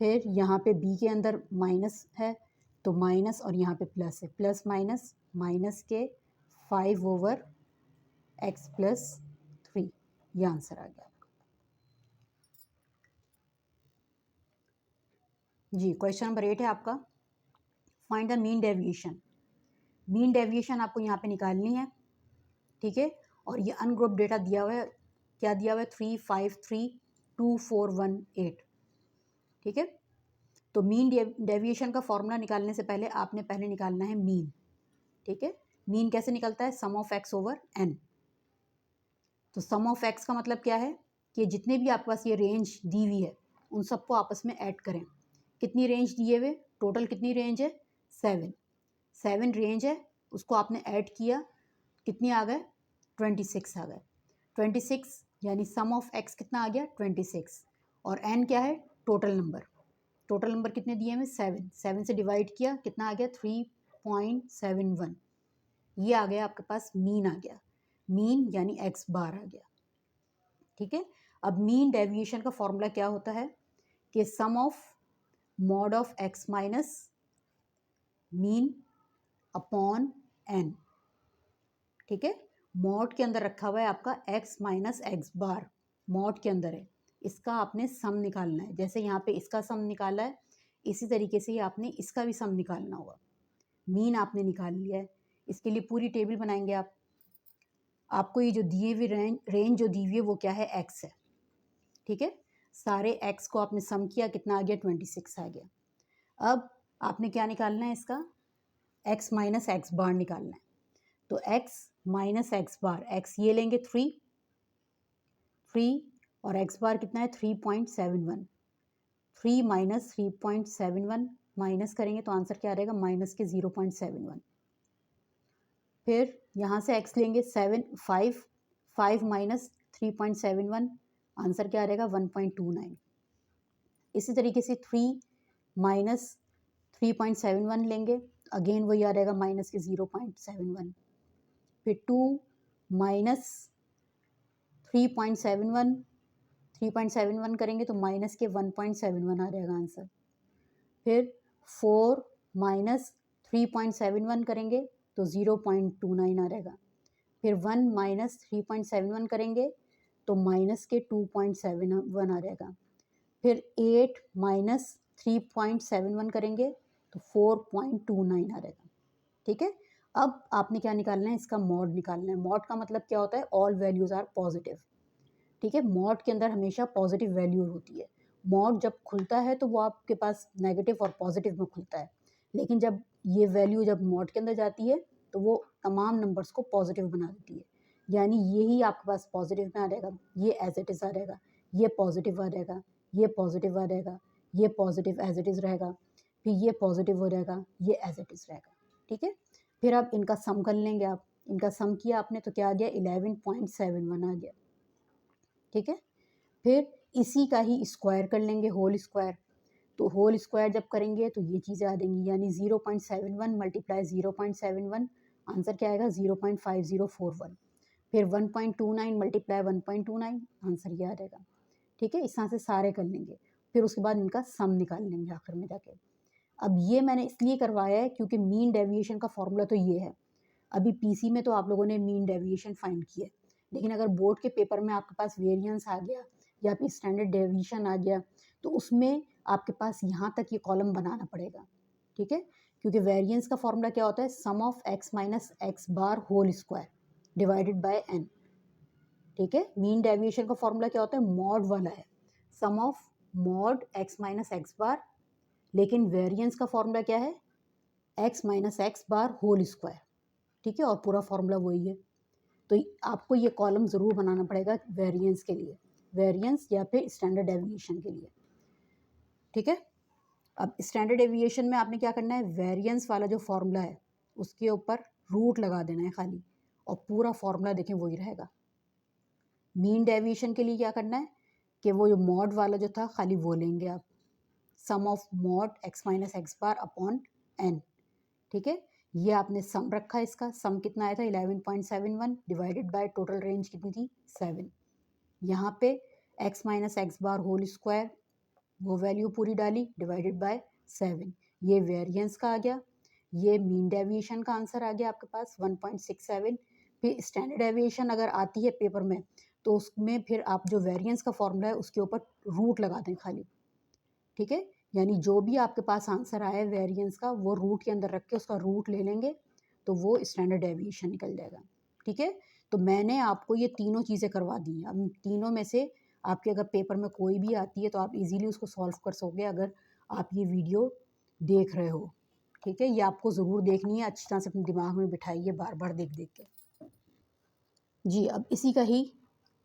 A: फिर यहाँ पे बी के अंदर माइनस है तो माइनस, और यहाँ पे प्लस है, प्लस माइनस माइनस के 5 ओवर x + 3, ये आंसर आ गया जी। क्वेश्चन नंबर 8 है आपका, find the mean deviation. Mean deviation आपको यहाँ पे निकालनी है, ठीक है। और ये अनग्रुप डेटा दिया हुआ है, क्या दिया हुआ है, 3 5 3 2 4 1 8, ठीक है। तो मीन डेविएशन का फॉर्मूला निकालने से पहले आपने पहले निकालना है मीन, ठीक है। मीन कैसे निकलता है, sum of x over n। तो सम ऑफ x का मतलब क्या है कि जितने भी आपके पास ये रेंज दी हुई है उन सबको आपस में ऐड करें। कितनी रेंज दिए हुए, टोटल कितनी रेंज है, 7 रेंज है, उसको आपने ऐड किया, कितनी आ गए, 26 आ गए। 26 यानी सम ऑफ x कितना आ गया, 26। और n क्या है, टोटल नंबर कितने दिए हमें, 7 से डिवाइड किया, कितना आ गया, 3.71। ये आ गया आपके पास, मीन आ गया, मीन यानी x बार आ गया, ठीक है। अब मीन डेविएशन का फॉर्मूला क्या होता है कि sum of mod of x minus mean upon n, ठीक है। मॉड के अंदर रखा हुआ है आपका x माइनस एक्स बार, मॉड के अंदर है, इसका आपने सम निकालना है। जैसे यहाँ पे इसका सम निकाला है, इसी तरीके से ही आपने इसका भी सम निकालना होगा। मीन आपने निकाल लिया है, इसके लिए पूरी टेबल बनाएंगे आप। आपको ये जो दिए हुए रेंज जो दी हुई है वो क्या है, x है, ठीक है। सारे x को आपने सम किया, कितना आ गया, 26 आ गया। अब आपने क्या निकालना है, इसका x माइनस एक्स बार निकालना है। तो x माइनस एक्स बार, x ये लेंगे 3 और x बार कितना है, 3.71। 3 माइनस 3.71 माइनस करेंगे तो आंसर क्या रहेगा, माइनस के 0.71। फिर यहाँ से x लेंगे 5 माइनस 3.71, आंसर क्या रहेगा, 1.29। इसी तरीके से 3 माइनस 3.71 लेंगे, अगेन वही आ रहेगा, माइनस के 0.71। फिर 2 माइनस 3.71 करेंगे तो माइनस के 1.71 आ जाएगा आंसर। फिर 4 माइनस 3.71 करेंगे तो 0.29 आ जाएगा। फिर 1 माइनस 3.71 करेंगे तो माइनस के 2.71 आ जाएगा। फिर 8 माइनस 3.71 करेंगे तो 4.29 आ जाएगा, ठीक है। अब आपने क्या निकालना है, इसका मॉड निकालना है। मॉड का मतलब क्या होता है, ऑल वैल्यूज़ आर पॉजिटिव, ठीक है। मॉड के अंदर हमेशा पॉजिटिव वैल्यू होती है। मॉड जब खुलता है तो वो आपके पास नेगेटिव और पॉजिटिव में खुलता है, लेकिन जब ये वैल्यू जब मॉड के अंदर जाती है तो वो तमाम नंबर्स को पॉजिटिव बना देती है। यानी यही आपके पास पॉजिटिव में आ जाएगा, ये एज इट इज़ आ जाएगा, ये पॉजिटिव आ जाएगा, ये पॉजिटिव आ जाएगा, ये पॉजिटिव एज इट इज़ रहेगा, फिर ये पॉजिटिव हो जाएगा, ये एज इट इज़ रहेगा, ठीक है। फिर आप इनका सम कर लेंगे, आप इनका सम किया आपने तो क्या आ गया, 11.71 आ गया, ठीक है। फिर इसी का ही स्क्वायर कर लेंगे, होल स्क्वायर। तो होल स्क्वायर जब करेंगे तो ये चीज़ें आ जाएंगी, यानी 0.71 मल्टीप्लाई 0.71, आंसर क्या आएगा, 0.5041। फिर 1.29 मल्टीप्लाई 1.29, आंसर ये आ जाएगा, ठीक है। इस तरह से सारे कर लेंगे, फिर उसके बाद इनका सम निकाल लेंगे आखिर में जाके। अब ये मैंने इसलिए करवाया है क्योंकि मीन डेविएशन का फॉर्मूला तो ये है। अभी पीसी में तो आप लोगों ने मीन डेविएशन फाइंड किया, लेकिन अगर बोर्ड के पेपर में आपके पास वेरिएंस आ गया या फिर स्टैंडर्ड डेविएशन आ गया तो उसमें आपके पास यहाँ तक ये कॉलम बनाना पड़ेगा, ठीक है, क्योंकि वेरिएंस का फॉर्मूला क्या होता है, sum of x minus x bar whole square divided by n, ठीक है। मीन डेविएशन का फॉर्मूला क्या होता है, मॉड वाला है, sum of mod x minus x bar, लेकिन वेरिएंस का फॉर्मूला क्या है, x minus x bar whole square, ठीक है, और पूरा फॉर्मूला वही है। तो आपको ये कॉलम ज़रूर बनाना पड़ेगा वेरिएंस के लिए, वेरिएंस या फिर स्टैंडर्ड डेविएशन के लिए, ठीक है। अब स्टैंडर्ड डेविएशन में आपने क्या करना है, वेरिएंस वाला जो फॉर्मूला है उसके ऊपर रूट लगा देना है खाली, और पूरा फॉर्मूला देखें वही रहेगा। मीन डेविएशन के लिए क्या करना है कि वो जो मॉड वाला जो था खाली वो लेंगे आप, sum of mod x minus x bar upon n, ठीक है। ये आपने सम रखा, इसका सम कितना आया था 11.71 डिवाइडेड बाय टोटल रेंज कितनी थी 7। यहाँ पे x minus x bar whole square वो वैल्यू पूरी डाली डिवाइडेड बाय 7, ये वेरिएंस का आ गया, ये मीन डेविएशन का आंसर आ गया आपके पास 1.67। फिर स्टैंडर्ड डेविएशन अगर आती है पेपर में तो उसमें फिर आप जो वेरिएंस का फॉर्मूला है उसके ऊपर रूट लगा दें खाली, ठीक है, यानी जो भी आपके पास आंसर आया वेरिएंस का वो रूट के अंदर रख के उसका रूट ले लेंगे तो वो स्टैंडर्ड डेविएशन निकल जाएगा, ठीक है। तो मैंने आपको ये तीनों चीज़ें करवा दी हैं। अब तीनों में से आपके अगर पेपर में कोई भी आती है तो आप इजीली उसको सॉल्व कर सकोगे अगर आप ये वीडियो देख रहे हो, ठीक है। ये आपको ज़रूर देखनी है, अच्छी तरह से अपने दिमाग में बिठाइए बार बार देख देख के। जी, अब इसी का ही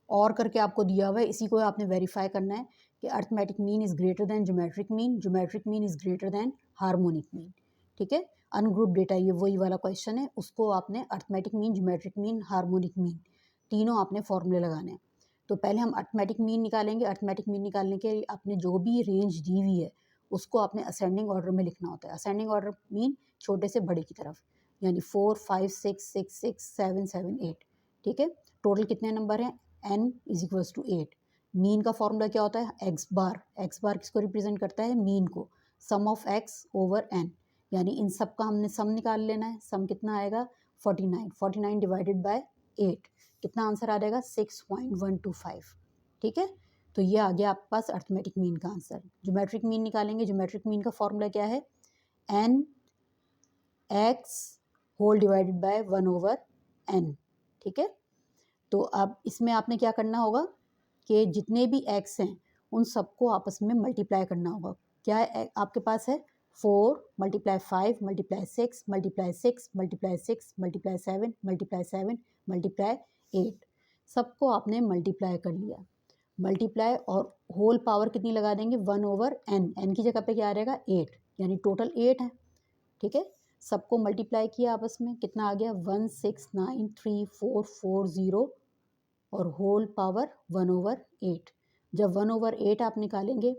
A: और करके आपको दिया हुआ है, इसी को आपने वेरीफाई करना है कि arithmetic mean is greater than geometric mean, geometric mean is greater then harmonic mean, ठीक है। अनग्रुप डेटा ये वही वाला क्वेश्चन है, उसको आपने arithmetic mean, geometric mean, harmonic mean तीनों आपने फॉर्मूले लगाने हैं। तो पहले हम अर्थमेटिक मीन निकालेंगे। अर्थमेटिक मीन निकालने के लिए आपने जो भी रेंज दी हुई है उसको आपने असेंडिंग ऑर्डर में लिखना होता है। असेंडिंग ऑर्डर मीन छोटे से बड़े की तरफ, यानी 4 5 6 6 6 7 7 8, ठीक है। टोटल कितने नंबर हैं, n is equals to 8। Mean का फॉर्मूला क्या होता है, एक्स बार, एक्स बार किसको रिप्रेजेंट करता है, मीन को, सम ऑफ एक्स ओवर n, यानी इन सब का हमने सम निकाल लेना है। सम कितना आएगा 49, 49 डिवाइडेड बाय 8 कितना आंसर आ जाएगा 6.125, ठीक है। तो ये आ गया आपके पास अर्थमेटिक मीन का आंसर। ज्योमेट्रिक मीन निकालेंगे। ज्योमेट्रिक मीन का फॉर्मूला क्या है, N X whole divided by 1 over n, ठीक है। तो अब इसमें आपने क्या करना होगा कि जितने भी x हैं उन सबको आपस में मल्टीप्लाई करना होगा। क्या आपके पास है 4 multiply 5 multiply 6 multiply 6 multiply 6 multiply 7 multiply 7 multiply 8, सबको आपने मल्टीप्लाई कर लिया। मल्टीप्लाई और होल पावर कितनी लगा देंगे 1 ओवर n, n की जगह पे क्या आ जाएगा 8, यानी टोटल 8 है, ठीक है। सबको मल्टीप्लाई किया आपस में, कितना आ गया 1693440 और होल पावर 1 ओवर 8। जब 1 ओवर 8 आप निकालेंगे,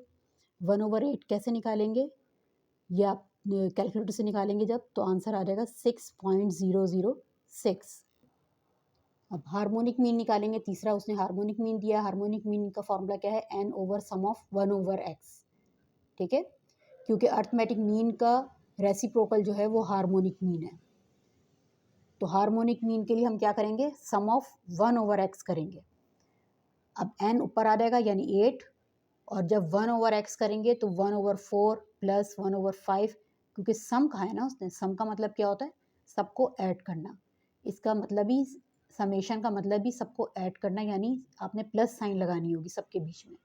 A: 1 ओवर 8 कैसे निकालेंगे, ये आप कैलकुलेटर से निकालेंगे जब, तो आंसर आ जाएगा 6.006। अब हार्मोनिक मीन निकालेंगे, तीसरा उसने हार्मोनिक मीन दिया। हार्मोनिक मीन का फॉर्मूला क्या है, n over sum of 1 over x, ठीक है, क्योंकि अर्थमेटिक मीन का रेसिप्रोकल जो है वो हार्मोनिक मीन है। तो हार्मोनिक मीन के लिए हम क्या करेंगे, सम ऑफ 1 ओवर x करेंगे। अब n ऊपर आ जाएगा यानी 8, और जब 1 ओवर x करेंगे तो 1 ओवर 4 प्लस 1 ओवर 5, क्योंकि सम कहा है ना उसने, सम का मतलब क्या होता है, सबको ऐड करना। इसका मतलब ही, समेशन का मतलब ही सबको ऐड करना, यानी आपने प्लस साइन लगानी होगी सबके बीच में।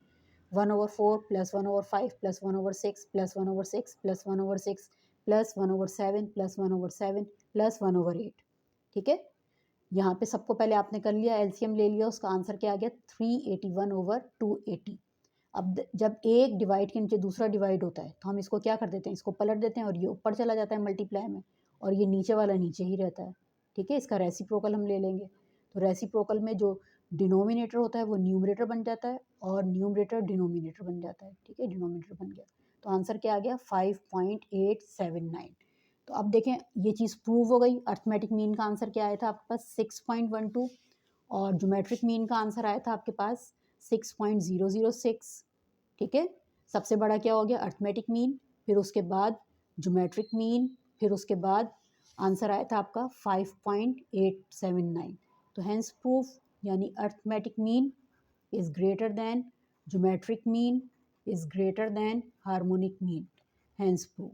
A: 1 over 4 plus 1 over 5 plus 1 over 6 plus 1 over 6 plus 1 over 6 plus 1 over 7 plus 1 over 7 plus 1 over 8, ठीक है। यहाँ पे सबको पहले आपने कर लिया, एलसीएम ले लिया, उसका आंसर क्या आ गया 381 ओवर 280। अब जब एक डिवाइड के नीचे दूसरा डिवाइड होता है तो हम इसको क्या कर देते हैं, इसको पलट देते हैं और ये ऊपर चला जाता है मल्टीप्लाई में, और ये नीचे वाला नीचे ही रहता है, ठीक है। इसका रेसिप्रोकल हम ले लेंगे, तो रेसिप्रोकल में जो डिनोमिनेटर होता है वो न्यूमरेटर बन जाता है और न्यूमरेटर डिनोमिनेटर बन जाता है, ठीक है, डिनोमिनेटर बन गया। तो आंसर क्या आ गया 5.879। तो अब देखें ये चीज़ प्रूव हो गई। अर्थमेटिक मीन का आंसर क्या आया था आपके पास 6.12, और ज्योमेट्रिक मीन का आंसर आया था आपके पास 6.006, ठीक है। सबसे बड़ा क्या हो गया अर्थमेटिक मीन, फिर उसके बाद ज्योमेट्रिक मीन, फिर उसके बाद आंसर आया था आपका 5.879। तो हेंस प्रूफ, यानी arithmetic mean is greater than geometric mean is greater than harmonic mean, hence prove.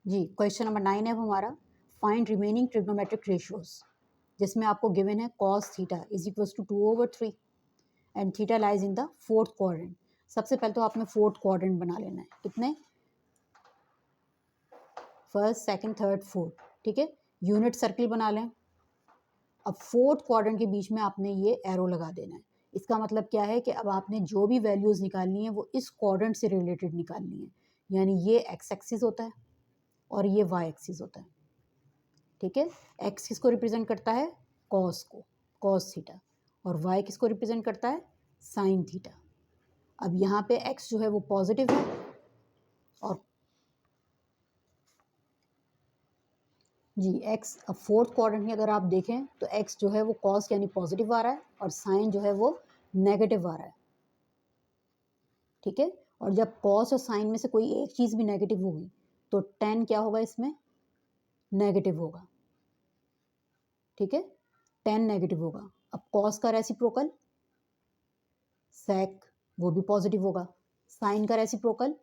A: जी, क्वेश्चन नंबर 9 है अब हमारा, फाइंड रिमेनिंग ट्रिग्नोमेट्रिक रेशियोज, जिसमें आपको गिवन है cos theta is equal to 2/3 and theta lies in the fourth quadrant. सबसे पहले तो आपने फोर्थ क्वाड्रेंट बना लेना है, कितने, फर्स्ट सेकंड थर्ड फोर्थ, ठीक है। यूनिट सर्किल बना लें। अब फोर्थ क्वाड्रेंट के बीच में आपने ये एरो लगा देना है। इसका मतलब क्या है कि अब आपने जो भी वैल्यूज़ निकालनी है वो इस क्वाड्रेंट से रिलेटेड निकालनी है, यानी ये एक्स एक्सिस होता है और ये वाई एक्सिस होता है, ठीक है। एक्स किसको रिप्रेजेंट करता है, कॉस को, कॉस थीटा, और वाई किसको रिप्रेजेंट करता है, साइन थीटा। अब यहाँ पे एक्स जो है वो पॉजिटिव है और जी एक्स, अब फोर्थ क्वाड्रेंट में अगर आप देखें तो एक्स जो है वो कॉस यानी पॉजिटिव आ रहा है और साइन जो है वो नेगेटिव आ रहा है, ठीक है। और जब कॉस और साइन में से कोई एक चीज़ भी नेगेटिव होगी तो टेन क्या होगा, इसमें नेगेटिव होगा, ठीक है, टेन नेगेटिव होगा। अब कॉस का रेसिप्रोकल सेक, वो भी पॉजिटिव होगा। साइन का रेसिप्रोकल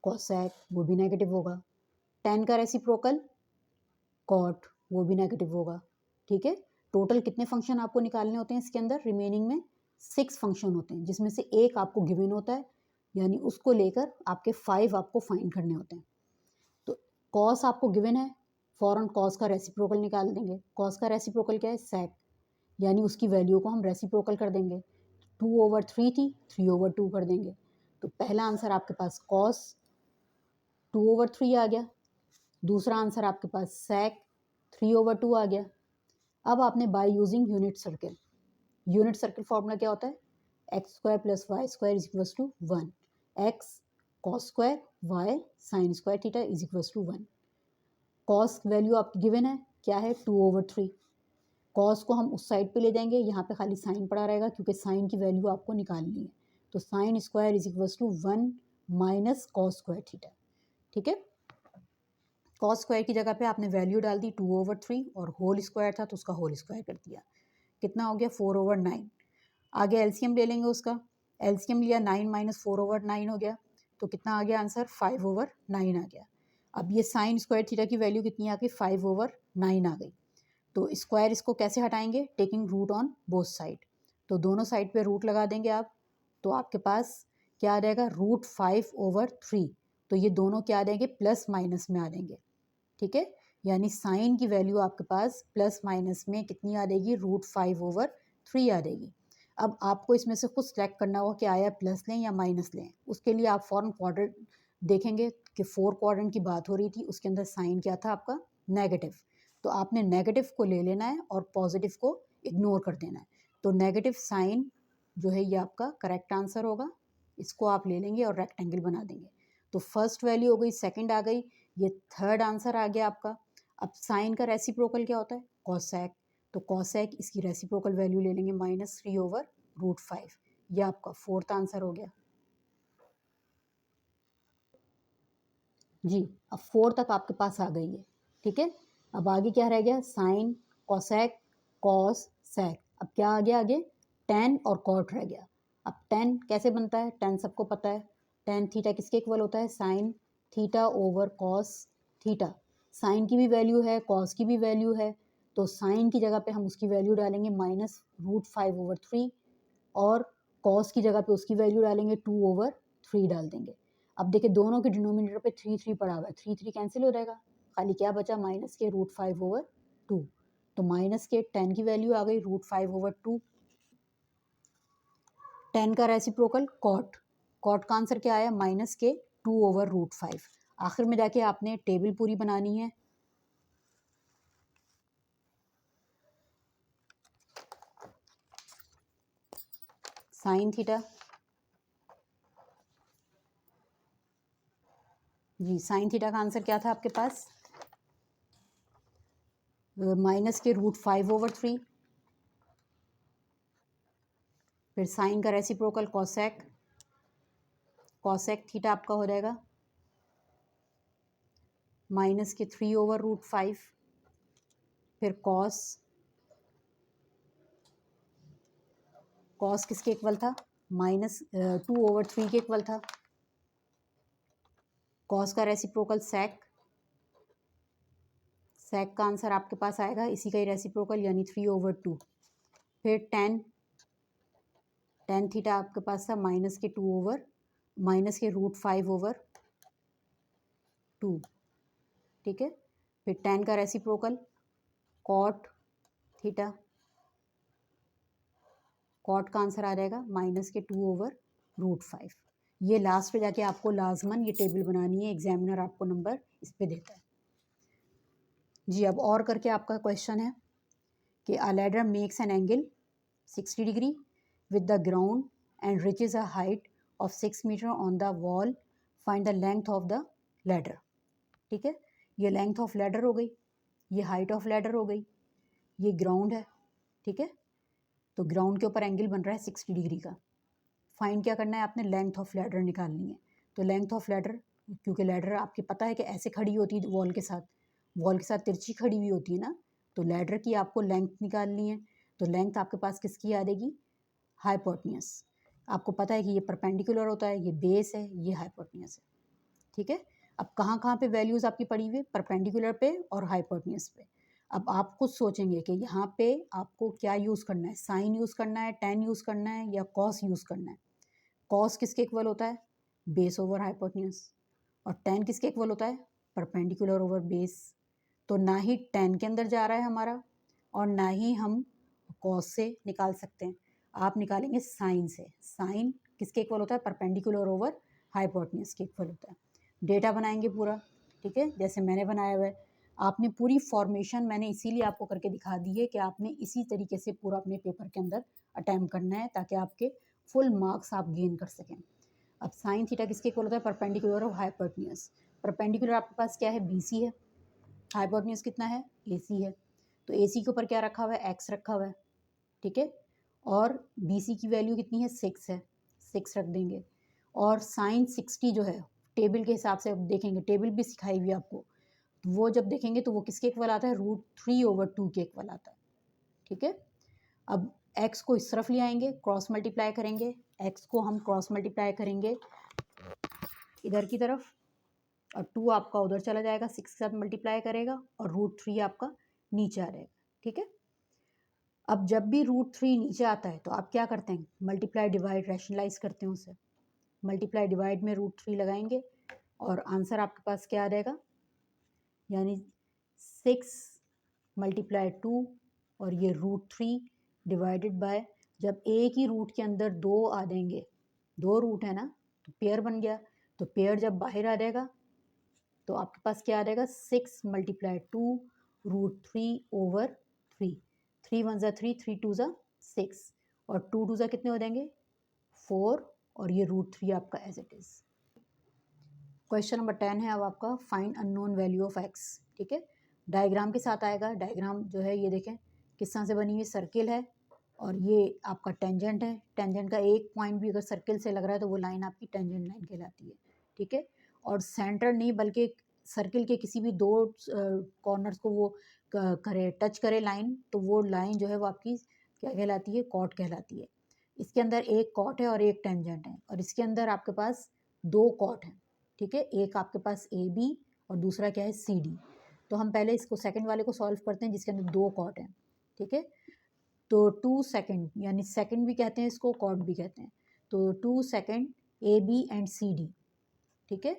A: कॉसेक, वो भी नेगेटिव होगा। टेन का रेसिप्रोकल कॉट, वो भी नेगेटिव होगा, ठीक है। टोटल कितने फंक्शन आपको निकालने होते हैं इसके अंदर, रिमेनिंग में 6 फंक्शन होते हैं, जिसमें से एक आपको गिवन होता है, यानी उसको लेकर आपके 5 आपको फाइंड करने होते हैं। तो कॉस आपको गिवन है, फॉरन कॉस का रेसिप्रोकल निकाल देंगे। कॉस का रेसिप्रोकल क्या है, सेक, यानी उसकी वैल्यू को हम रेसिप्रोकल कर देंगे। 2/3 थी, 3/2 कर देंगे। तो पहला आंसर आपके पास कॉस 2/3 आ गया। दूसरा आंसर आपके पास सेक 3/2 आ गया। अब आपने by using unit circle, unit circle formula क्या होता है, X square plus Y square is equal to 1, X cos square Y sine square theta is equal to 1। Cos value आपकी गिवन है, क्या है 2/3। कॉस को हम उस साइड पे ले जाएंगे, यहाँ पे खाली साइन पड़ा रहेगा क्योंकि साइन की वैल्यू आपको निकालनी है। तो sine square is equal to 1 minus cos square theta, ठीक है। कॉस स्क्वायर की जगह पे आपने वैल्यू डाल दी 2/3 और होल स्क्वायर था तो उसका होल स्क्वायर कर दिया, कितना हो गया 4/9। आगे एलसीएम ले लेंगे उसका, एलसीएम लिया 9 माइनस 4/9 हो गया, तो कितना आ गया आंसर 5/9 आ गया। अब ये साइन स्क्वायर थीटा की वैल्यू कितनी आ गई 5/9 आ गई। तो स्क्वायर इसको कैसे हटाएंगे, taking root on both side, तो दोनों साइड पे रूट लगा देंगे आप, तो आपके पास क्या आ जाएगा √5/3। तो ये दोनों क्या आ जाएंगे, प्लस माइनस में आ जाएंगे, ठीक है। यानी साइन की वैल्यू आपके पास प्लस माइनस में कितनी आ जाएगी, √5/3 आ जाएगी। अब आपको इसमें से खुद सेलेक्ट करना होगा कि आया प्लस लें या माइनस लें। उसके लिए आप फॉर्म क्वाड्रेंट देखेंगे कि 4 क्वाड्रेंट की बात हो रही थी, उसके अंदर साइन क्या था आपका, नेगेटिव। तो आपने नेगेटिव को ले लेना है और पॉजिटिव को इग्नोर कर देना है। तो नेगेटिव साइन जो है ये आपका करेक्ट आंसर होगा, इसको आप ले लेंगे और रेक्टेंगल बना देंगे। तो फर्स्ट वैल्यू हो गई, सेकंड आ गई, ये थर्ड आंसर आ गया आपका। अब साइन का रेसिप्रोकल क्या होता है, कॉसेक, तो कॉसेक इसकी रेसिप्रोकल वैल्यू ले लेंगे -3/√5, ये आपका फोर्थ आंसर हो गया। जी, अब 4 तक आपके पास आ गई है, ठीक है। अब आगे क्या रह गया, साइन कॉसेक कॉस सेक, अब क्या आ गया आगे, टेन और कॉट रह गया। अब टेन कैसे बनता है, टेन सबको पता है, टेन थीटा किसके इक्वल होता है, sine theta over cos theta. Sine की भी वैल्यू है, कॉस की भी वैल्यू है, तो साइन की जगह पे हम उसकी वैल्यू डालेंगे -√5/3 और कॉस की जगह पे उसकी वैल्यू डालेंगे 2/3 डाल देंगे। अब देखिए दोनों के डिनोमिनेटर पे 3 पड़ा हुआ है, 3 कैंसिल हो जाएगा, खाली क्या बचा माइनस के √5/2। तो माइनस के 10 की वैल्यू आ गई √5/2। 10 का रेसिप्रोकल कॉट, कॉट का आंसर क्या आया माइनस के 2/√5। आखिर में जाके आपने टेबल पूरी बनानी है। साइन थीटा, जी साइन थीटा का आंसर क्या था आपके पास, माइनस के √5/3। फिर साइन का रेसिप्रोकल कॉसेक, कॉसेक थीटा आपका हो जाएगा माइनस के 3/√5। फिर कॉस कॉस किसके इक्वल था, -2/3 के इक्वल था। कॉस का रेसिप्रोकल सेक का आंसर आपके पास आएगा इसी का ही रेसिप्रोकल यानी 3/2। फिर टेन थीटा आपके पास था -√5/2, ठीक है। फिर टेन का रेसिप्रोकल कॉट थीटा, कॉट का आंसर आ जाएगा -2/√5। ये लास्ट पे जाके आपको लाजमन ये टेबल बनानी है, एग्जामिनर आपको नंबर इस पे देता है जी। अब और करके आपका क्वेश्चन है कि a ladder makes an angle 60 degree with the ground and reaches a height of 6 metre on the wall, find the length of the ladder, ठीक है। ये लेंथ ऑफ लैडर हो गई, ये हाइट ऑफ लैडर हो गई, ये ग्राउंड है, ठीक है। तो ग्राउंड के ऊपर एंगल बन रहा है 60 डिग्री का। फाइंड क्या करना है आपने, लेंथ ऑफ लैडर निकालनी है। तो लेंथ ऑफ लैडर, क्योंकि लैडर आपकी पता है कि ऐसे खड़ी होती है वॉल के साथ तिरछी खड़ी हुई होती है ना, तो लैडर की आपको लेंथ निकालनी है। तो लेंथ आपके पास किसकी आ जाएगी, हाइपोटेन्यूज। आपको पता है कि ये परपेंडिकुलर होता है, ये बेस है, ये हाइपोटेन्यूज है, ठीक है। अब कहाँ कहाँ पे वैल्यूज़ आपकी पड़ी हुई है, परपेंडिकुलर पे और हाइपोटेन्यूज पे। अब आप खुद सोचेंगे कि यहाँ पे आपको क्या यूज़ करना है, साइन यूज़ करना है, टेन यूज़ करना है या कॉस यूज़ करना है। कॉस किसके इक्वल होता है, बेस ओवर हाइपोटेन्यूज, और टेन किसके इक्वल होता है, परपेंडिकुलर ओवर बेस। तो ना ही टेन के अंदर जा रहा है हमारा और ना ही हम कॉस से निकाल सकते हैं, आप निकालेंगे साइन से। साइन किसके इक्वल होता है, परपेंडिकुलर ओवर हाइपोटेन्यूज के इक्वल होता है। डेटा बनाएंगे पूरा, ठीक है, जैसे मैंने बनाया हुआ है। आपने पूरी फॉर्मेशन मैंने इसीलिए आपको करके दिखा दी है कि आपने इसी तरीके से पूरा अपने पेपर के अंदर अटैम्प्ट करना है ताकि आपके फुल मार्क्स आप गेन कर सकें। अब साइन थीटा किसके इक्वल होता है, परपेंडिकुलर ऑफ हाइपोटेन्यूज। परपेंडिकुलर आपके पास क्या है, BC है, हाइपोटेन्यूज कितना है, AC है। तो AC के ऊपर क्या रखा हुआ है, X रखा हुआ है, ठीक है। और BC की वैल्यू कितनी है, 6 है, 6 रख देंगे। और साइन 60 जो है टेबल के हिसाब से अब देखेंगे, टेबल भी सिखाई हुई आपको, तो वो जब देखेंगे तो वो किसके इक्वल आता है, √3/2 के इक्वल आता है, ठीक है। अब x को इस तरफ ले आएंगे, क्रॉस मल्टीप्लाई करेंगे, x को हम क्रॉस मल्टीप्लाई करेंगे इधर की तरफ, और 2 आपका उधर चला जाएगा, 6 के साथ मल्टीप्लाई करेगा और √3 आपका नीचे आ जाएगा, ठीक है। अब जब भी √3 नीचे आता है तो आप क्या करते हैं, मल्टीप्लाई डिवाइड रैशनलाइज करते हैं उसे। मल्टीप्लाई डिवाइड में √3 लगाएंगे और आंसर आपके पास क्या आ जाएगा, यानी 6 × 2 और ये √3 डिवाइडेड बाय, जब एक ही रूट के अंदर दो आ जाएंगे, दो रूट है ना, तो पेयर बन गया। तो पेयर जब बाहर आ जाएगा तो आपके पास क्या आ जाएगा, 6 × 2 √3/3। 3 1 ज़ा 3, 3 2 ज़ा 6 और 2 2 ज़ा कितने हो जाएंगे, 4, और ये √3 आपका as it is. Question number 10 है अब आपका, find unknown value of x, ठीक है। डायग्राम के साथ आएगा। डायग्राम जो है ये देखें किस तरह से बनी हुई, सर्किल है और ये आपका टेंजेंट है। टेंजेंट का एक पॉइंट भी अगर सर्किल से लग रहा है तो वो लाइन आपकी टेंजेंट लाइन कहलाती है, ठीक है। और सेंटर नहीं बल्कि सर्किल के किसी भी दो कॉर्नर्स को वो करे, टच करे लाइन, तो वो लाइन जो है वो आपकी क्या कहलाती है, कॉट कहलाती है। इसके अंदर एक कॉट है और एक टेंजेंट है, और इसके अंदर आपके पास दो कॉट हैं, ठीक है। एक आपके पास AB और दूसरा क्या है, CD। तो हम पहले इसको सेकंड वाले को सॉल्व करते हैं जिसके अंदर दो कॉट हैं, ठीक है। तो 2 सेकंड, यानी सेकंड भी कहते हैं इसको, कॉट भी कहते हैं। तो 2 सेकंड AB एंड CD, ठीक है।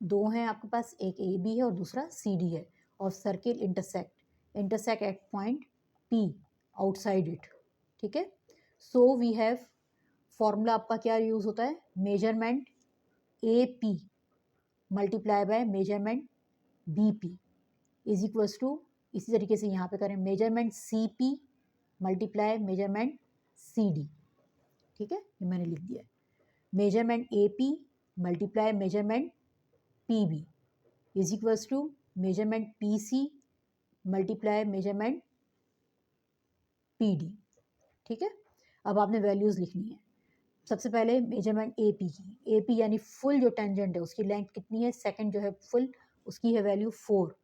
A: दो हैं आपके पास, एक AB है और दूसरा CD है, और circle intersect at point P outside it, ठीक है। सो वी हैव फॉर्मूला आपका क्या यूज़ होता है, measurement AP multiply by measurement BP is equals to, इसी तरीके से यहाँ पे करें, measurement CP multiply measurement CD, ठीक है, ये मैंने लिख दिया है। Measurement AP multiply measurement PB is equals to measurement PC multiply measurement PD, ठीक है। अब आपने वैल्यूज़ लिखनी है। सबसे पहले मेजरमेंट AP की, AP यानी फुल जो टेंजेंट है उसकी लेंथ कितनी है, सेकंड जो है फुल, उसकी है वैल्यू 4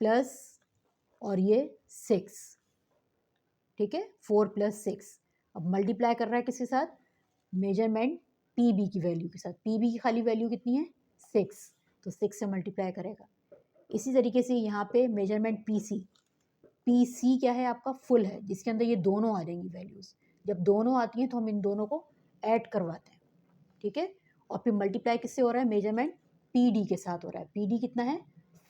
A: प्लस और ये 6, ठीक है, 4 + 6। अब मल्टीप्लाई कर रहा है किसके साथ, मेजरमेंट पी बी की वैल्यू के साथ। पी बी की खाली वैल्यू कितनी है 6, तो 6 से मल्टीप्लाई करेगा। इसी तरीके से यहाँ पे मेजरमेंट पी सी क्या है आपका फुल है, जिसके अंदर ये दोनों आ जाएंगी वैल्यूज़। जब दोनों आती हैं तो हम इन दोनों को ऐड करवाते हैं, ठीक है। और फिर मल्टीप्लाई किससे हो रहा है, मेजरमेंट पी डी के साथ हो रहा है। पी डी कितना है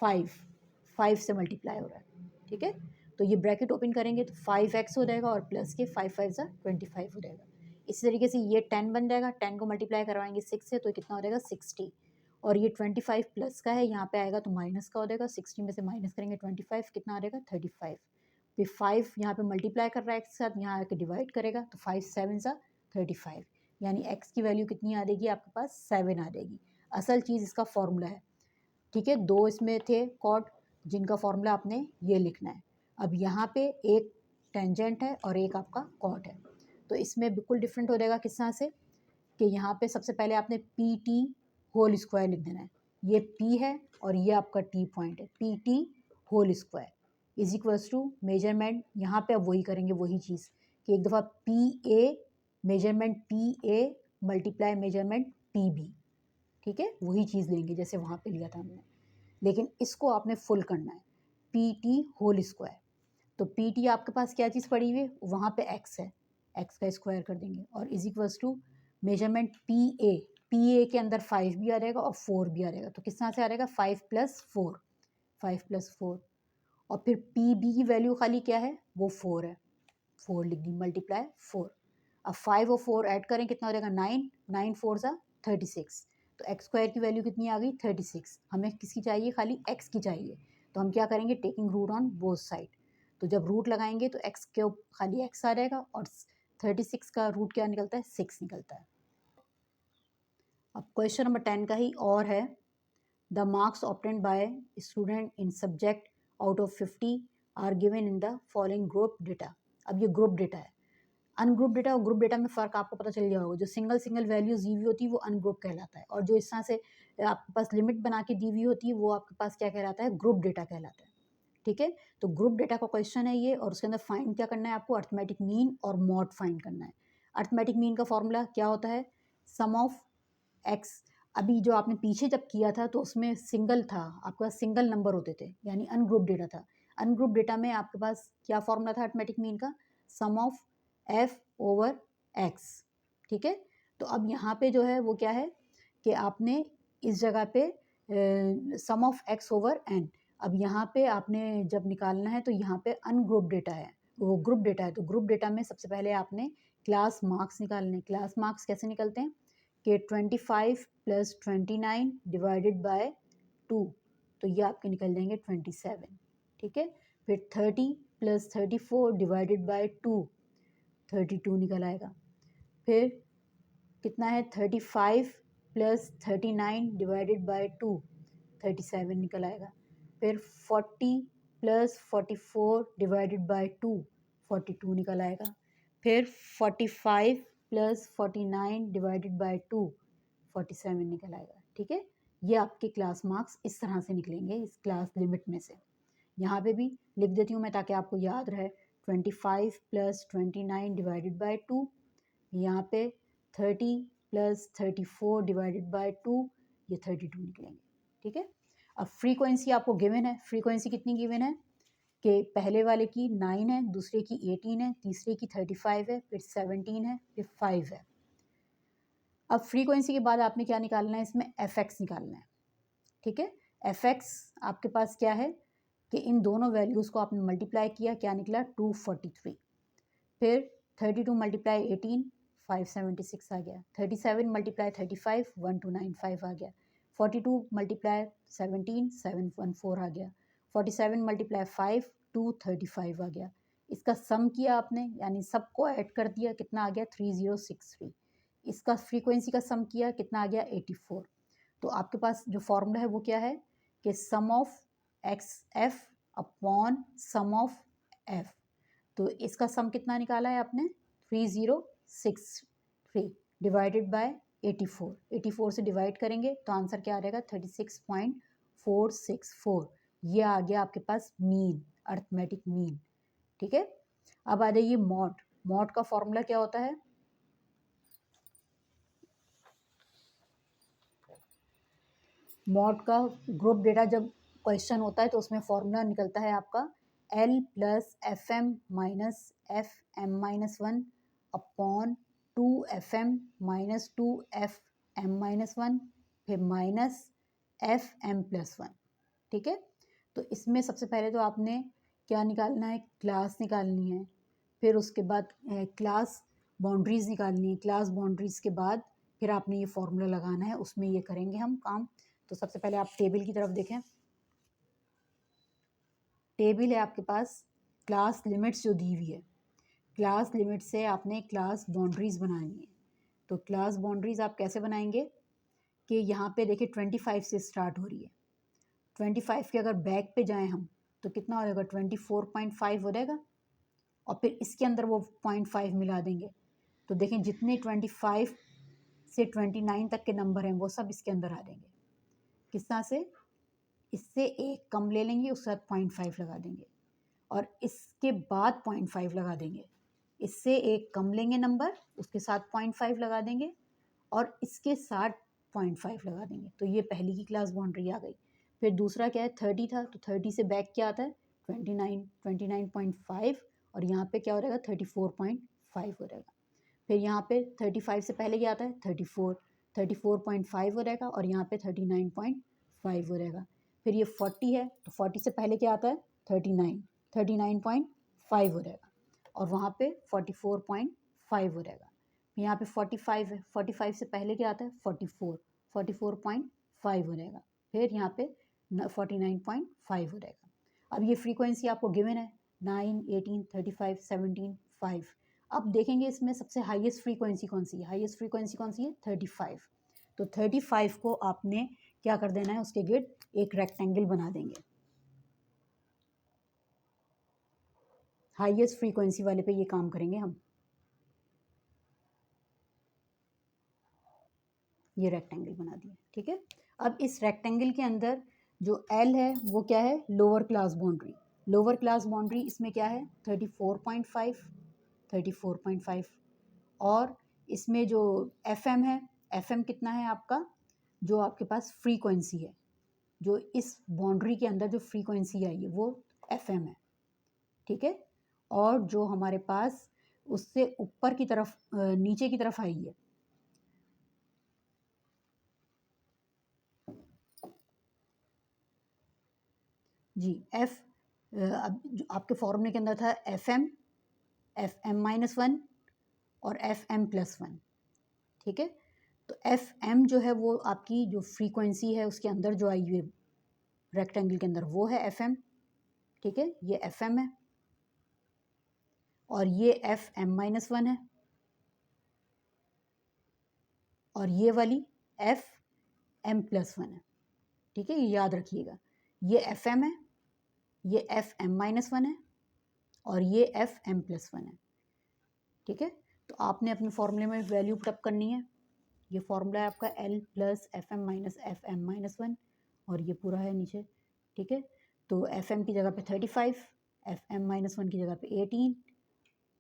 A: 5 से मल्टीप्लाई हो रहा है, ठीक है। तो ये ब्रैकेट ओपन करेंगे तो 5x हो जाएगा और प्लस के 5 5 सा 25 हो जाएगा। इसी तरीके से ये 10 बन जाएगा, 10 को मल्टीप्लाई करवाएंगे 6 से तो कितना हो जाएगा 60। और ये 25 प्लस का है, यहाँ पे आएगा तो माइनस का हो जाएगा। 60 में से माइनस करेंगे 25, कितना आ जाएगा 35। फिर 5 यहाँ पे मल्टीप्लाई कर रहा है x के साथ, यहाँ आके डिवाइड करेगा तो 5 7 सा 35, यानी x की वैल्यू कितनी आ जाएगी आपके पास 7 आ जाएगी। असल चीज़ इसका फॉर्मूला है, ठीक है। 2 इसमें थे कॉट जिनका फॉर्मूला आपने ये लिखना है। अब यहाँ पे एक टेंजेंट है और एक आपका कॉट है, तो इसमें बिल्कुल डिफरेंट हो जाएगा किस तरह से कि यहाँ पे सबसे पहले आपने पी टी होल स्क्वायर लिख देना है। ये पी है और ये आपका टी पॉइंट है, P T whole square is equals to measurement. यहाँ पे अब वही करेंगे वही चीज़ कि एक दफ़ा P A measurement P A multiply measurement P B, ठीक है। वही चीज़ लेंगे जैसे वहाँ पे लिया था हमने, लेकिन इसको आपने फुल करना है पी टी होल स्क्वायर। तो पी टी आपके पास क्या चीज़ पड़ी हुई है, वहाँ पे एक्स है, एक्स का स्क्वायर कर देंगे और is equals to measurement P A के अंदर 5 भी आ जाएगा और 4 भी आ जाएगा। तो किस तरह से आ जाएगा 5 + 4, 5 + 4। और फिर पी बी की वैल्यू खाली क्या है, वो 4 है, 4 लिख दी मल्टीप्लाई 4। अब 5 और 4 ऐड करें कितना हो जाएगा 9, 9 4 सा 36। तो एक्स स्क्वायर की वैल्यू कितनी आ गई 36। हमें किसकी चाहिए, खाली एक्स की चाहिए। तो हम क्या करेंगे, taking root on both side. तो जब रूट लगाएंगे तो एक्स के खाली एक्स आ जाएगा और 36 का रूट क्या निकलता है 6 निकलता है। अब क्वेश्चन नंबर 10 का ही और है, the marks obtained by student in subject out of 50 are given in the following group data. अब ये ग्रुप डेटा है, अनग्रुप डेटा और ग्रुप डेटा में फ़र्क आपको पता चल गया होगा। जो सिंगल वैल्यूज दी हुई होती है वो अनग्रुप कहलाता है, और जो इस तरह से आपके पास लिमिट बना के दी हुई होती है वो आपके पास क्या कहलाता है, ग्रुप डेटा कहलाता है, ठीक है। तो ग्रुप डेटा का क्वेश्चन है ये, और उसके अंदर फाइंड क्या करना है आपको, अर्थमेटिक मीन और मॉड फाइंड करना है। अर्थमेटिक मीन का फॉर्मूला क्या होता है, सम ऑफ एक्स। अभी जो आपने पीछे जब किया था तो उसमें सिंगल था, आपके पास सिंगल नंबर होते थे, यानी अनग्रुप डेटा था। अनग्रुप डेटा में आपके पास क्या फॉर्मूला था अर्थमेटिक मीन का, सम ऑफ एफ ओवर एक्स, ठीक है। तो अब यहाँ पे जो है वो क्या है कि आपने इस जगह पे सम ऑफ एक्स ओवर एन। अब यहाँ पे आपने जब निकालना है तो यहाँ पे अनग्रुप डेटा है, वो ग्रुप डेटा है। तो ग्रुप डेटा में सबसे पहले आपने क्लास मार्क्स निकालने। क्लास मार्क्स कैसे निकलते हैं कि 25 + 29 डिवाइडेड बाय 2, तो ये आपके निकल जाएंगे 27, ठीक है। फिर 30 + 34 डिवाइडेड बाय 2, 32 निकल आएगा। फिर कितना है 35 + 39 डिवाइडेड बाय 2, 37 निकल आएगा। फिर 40 + 44 डिवाइडेड बाय 2, 42 निकल आएगा। फिर 45 + 49 डिवाइडेड बाय 2, 47 निकल आएगा, ठीक है। ये आपके क्लास मार्क्स इस तरह से निकलेंगे इस क्लास लिमिट में से। यहाँ पे भी लिख देती हूँ मैं ताकि आपको याद रहे, 25 + 29 डिवाइडेड बाय 2, यहाँ पे 30 + 34 डिवाइडेड बाय 2, ये 32 निकलेंगे, ठीक है। अब फ्रीक्वेंसी आपको गिवन है, फ्रीक्वेंसी कितनी गिवन है कि पहले वाले की 9 है, दूसरे की 18 है, तीसरे की 35 है, फिर 17 है, फिर 5 है। अब फ्रीक्वेंसी के बाद आपने क्या निकालना है, इसमें एफ एक्स निकालना है, ठीक है। एफ एक्स आपके पास क्या है कि इन दोनों वैल्यूज़ को आपने मल्टीप्लाई किया, क्या निकला 243। फिर 32 × 18 576 आ गया। 37 × 35 1295 आ गया। 42 × 17 714 आ गया। 47 × 5 235 आ गया। इसका सम किया आपने, यानी सबको ऐड कर दिया, कितना आ गया 3063। इसका फ्रीक्वेंसी का सम किया, कितना आ गया 84। तो आपके पास जो फॉर्मूला है वो क्या है कि sum of x f upon sum of f. तो इसका सम कितना निकाला है आपने 3063 डिवाइडेड बाय 84। 84 से डिवाइड करेंगे तो आंसर क्या आ जाएगा 36.464। ये आ गया आपके पास मीन, अर्थमेटिक मीन, ठीक है। अब आ जाइए मॉड। मॉड का फॉर्मूला क्या होता है? मॉड का ग्रुप डेटा जब क्वेश्चन होता है तो उसमें फॉर्मूला निकलता है आपका L plus F M minus F M minus one upon 2 FM minus 2 FM-1 फिर माइनस FM+1। ठीक है, तो इसमें सबसे पहले तो आपने क्या निकालना है? क्लास निकालनी है, फिर उसके बाद क्लास बाउंड्रीज निकालनी है, क्लास बाउंड्रीज के बाद फिर आपने ये फॉर्मूला लगाना है, उसमें ये करेंगे हम काम। तो सबसे पहले आप टेबल की तरफ देखें। टेबल है आपके पास, क्लास लिमिट्स जो दी हुई है, क्लास लिमिट से आपने क्लास बाउंड्रीज बनानी है। तो क्लास बाउंड्रीज आप कैसे बनाएंगे कि यहाँ पे देखिए 25 से स्टार्ट हो रही है, 25 के अगर बैक पे जाएं हम तो कितना हो जाएगा? 24.5 हो जाएगा, और फिर इसके अंदर वो 0.5 मिला देंगे। तो देखें जितने 25 से 29 तक के नंबर हैं वो सब इसके अंदर आ जाएंगे। किस तरह से? इससे एक कम ले लेंगे, उसके साथ 0.5 लगा देंगे, और इसके बाद 0.5 लगा देंगे। इससे एक कम लेंगे नंबर, उसके साथ 0.5 लगा देंगे, और इसके साथ 0.5 लगा देंगे। तो ये पहली की क्लास बाउंड्री आ गई। फिर दूसरा क्या है? 30 था, तो 30 से बैक क्या आता है? 29.5, और यहाँ पे क्या हो जाएगा? 34.5 हो जाएगा। फिर यहाँ पे 35 से पहले क्या आता है? 34.5 हो जाएगा, और यहाँ पे 39.5 हो जाएगा। फिर ये 40 है, तो 40 से पहले क्या आता है? 39.5 हो जाएगा, और वहाँ पे 44.5 हो जाएगा। यहाँ पे 45 है, 45 से पहले क्या आता है? 44.5 हो जाएगा। फिर यहाँ पे 49.5 हो जाएगा। अब ये फ्रीक्वेंसी आपको गिवन है 9, 18, 35, 17, 5। अब देखेंगे इसमें सबसे हाईएस्ट फ्रीक्वेंसी कौन सी है? हाईएस्ट फ्रीक्वेंसी कौन सी है? 35। तो 35 को आपने क्या कर देना है? उसके गिर्द एक रेक्टेंगल बना देंगे। हाईएस्ट फ्रीक्वेंसी वाले पे ये काम करेंगे हम। ये रेक्टेंगल बना दिया, ठीक है। अब इस रेक्टेंगल के अंदर जो L है वो क्या है? Lower class boundary. Lower class boundary इसमें क्या है? 34.5। और इसमें जो FM है, FM कितना है आपका? जो आपके पास फ्रीक्वेंसी है, जो इस बाउंड्री के अंदर जो फ्रीक्वेंसी आई है वो FM है, ठीक है। और जो हमारे पास उससे ऊपर की तरफ नीचे की तरफ आई है, जी F, अब जो आपके फॉर्मूले के अंदर था FM, FM-1 और FM+1, ठीक है। तो FM जो है वो आपकी जो फ्रीक्वेंसी है उसके अंदर जो आई हुई रेक्टेंगल के अंदर वो है FM, ठीक है। ये FM है, और ये FM-1 है, और ये वाली FM+1 है, ठीक है। ये याद रखिएगा, ये FM है, ये FM-1 है, और ये FM+1 है, ठीक है। तो आपने अपने फॉर्मूले में वैल्यू पुटअप करनी है। ये फॉर्मूला है आपका L प्लस FM-1, और ये पूरा है नीचे, ठीक है। तो FM की जगह पे 35, FM-1 की जगह पे 18,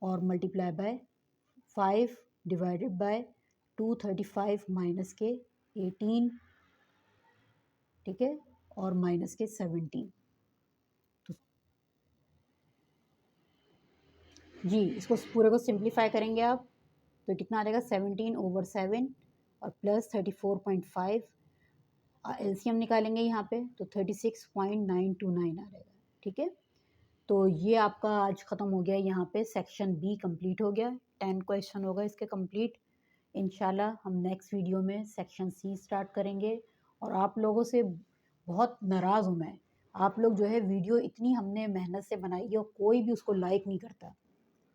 A: और multiply by 5 divided by 235 minus के 18, ठीक है, और माइनस के 17। तो जी इसको पूरे को सिंप्लीफाई करेंगे आप तो कितना आ जाएगा? 17/7 और प्लस 34.5। एलसीएम निकालेंगे यहाँ पे तो 36.929 आ जाएगा, ठीक है। तो ये आपका आज ख़त्म हो गया, यहाँ पे सेक्शन बी कंप्लीट हो गया। 10 क्वेश्चन होगा इसके कंप्लीट। इंशाल्लाह हम नेक्स्ट वीडियो में सेक्शन सी स्टार्ट करेंगे। और आप लोगों से बहुत नाराज़ हूँ मैं, आप लोग जो है वीडियो इतनी हमने मेहनत से बनाई है और कोई भी उसको लाइक नहीं करता।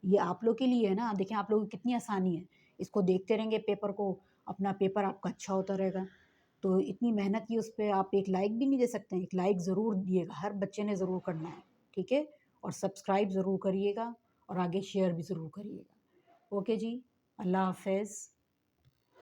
A: ये आप लोग के लिए है ना, देखें आप लोगों की कितनी आसानी है, इसको देखते रहेंगे पेपर को, अपना पेपर आपका अच्छा होता रहेगा। तो इतनी मेहनत की उस पर आप एक लाइक भी नहीं दे सकते हैं? एक लाइक ज़रूर दिएगा, हर बच्चे ने ज़रूर करना है, ठीक है। और सब्सक्राइब ज़रूर करिएगा, और आगे शेयर भी ज़रूर करिएगा। ओके जी, अल्लाह हाफ़िज़।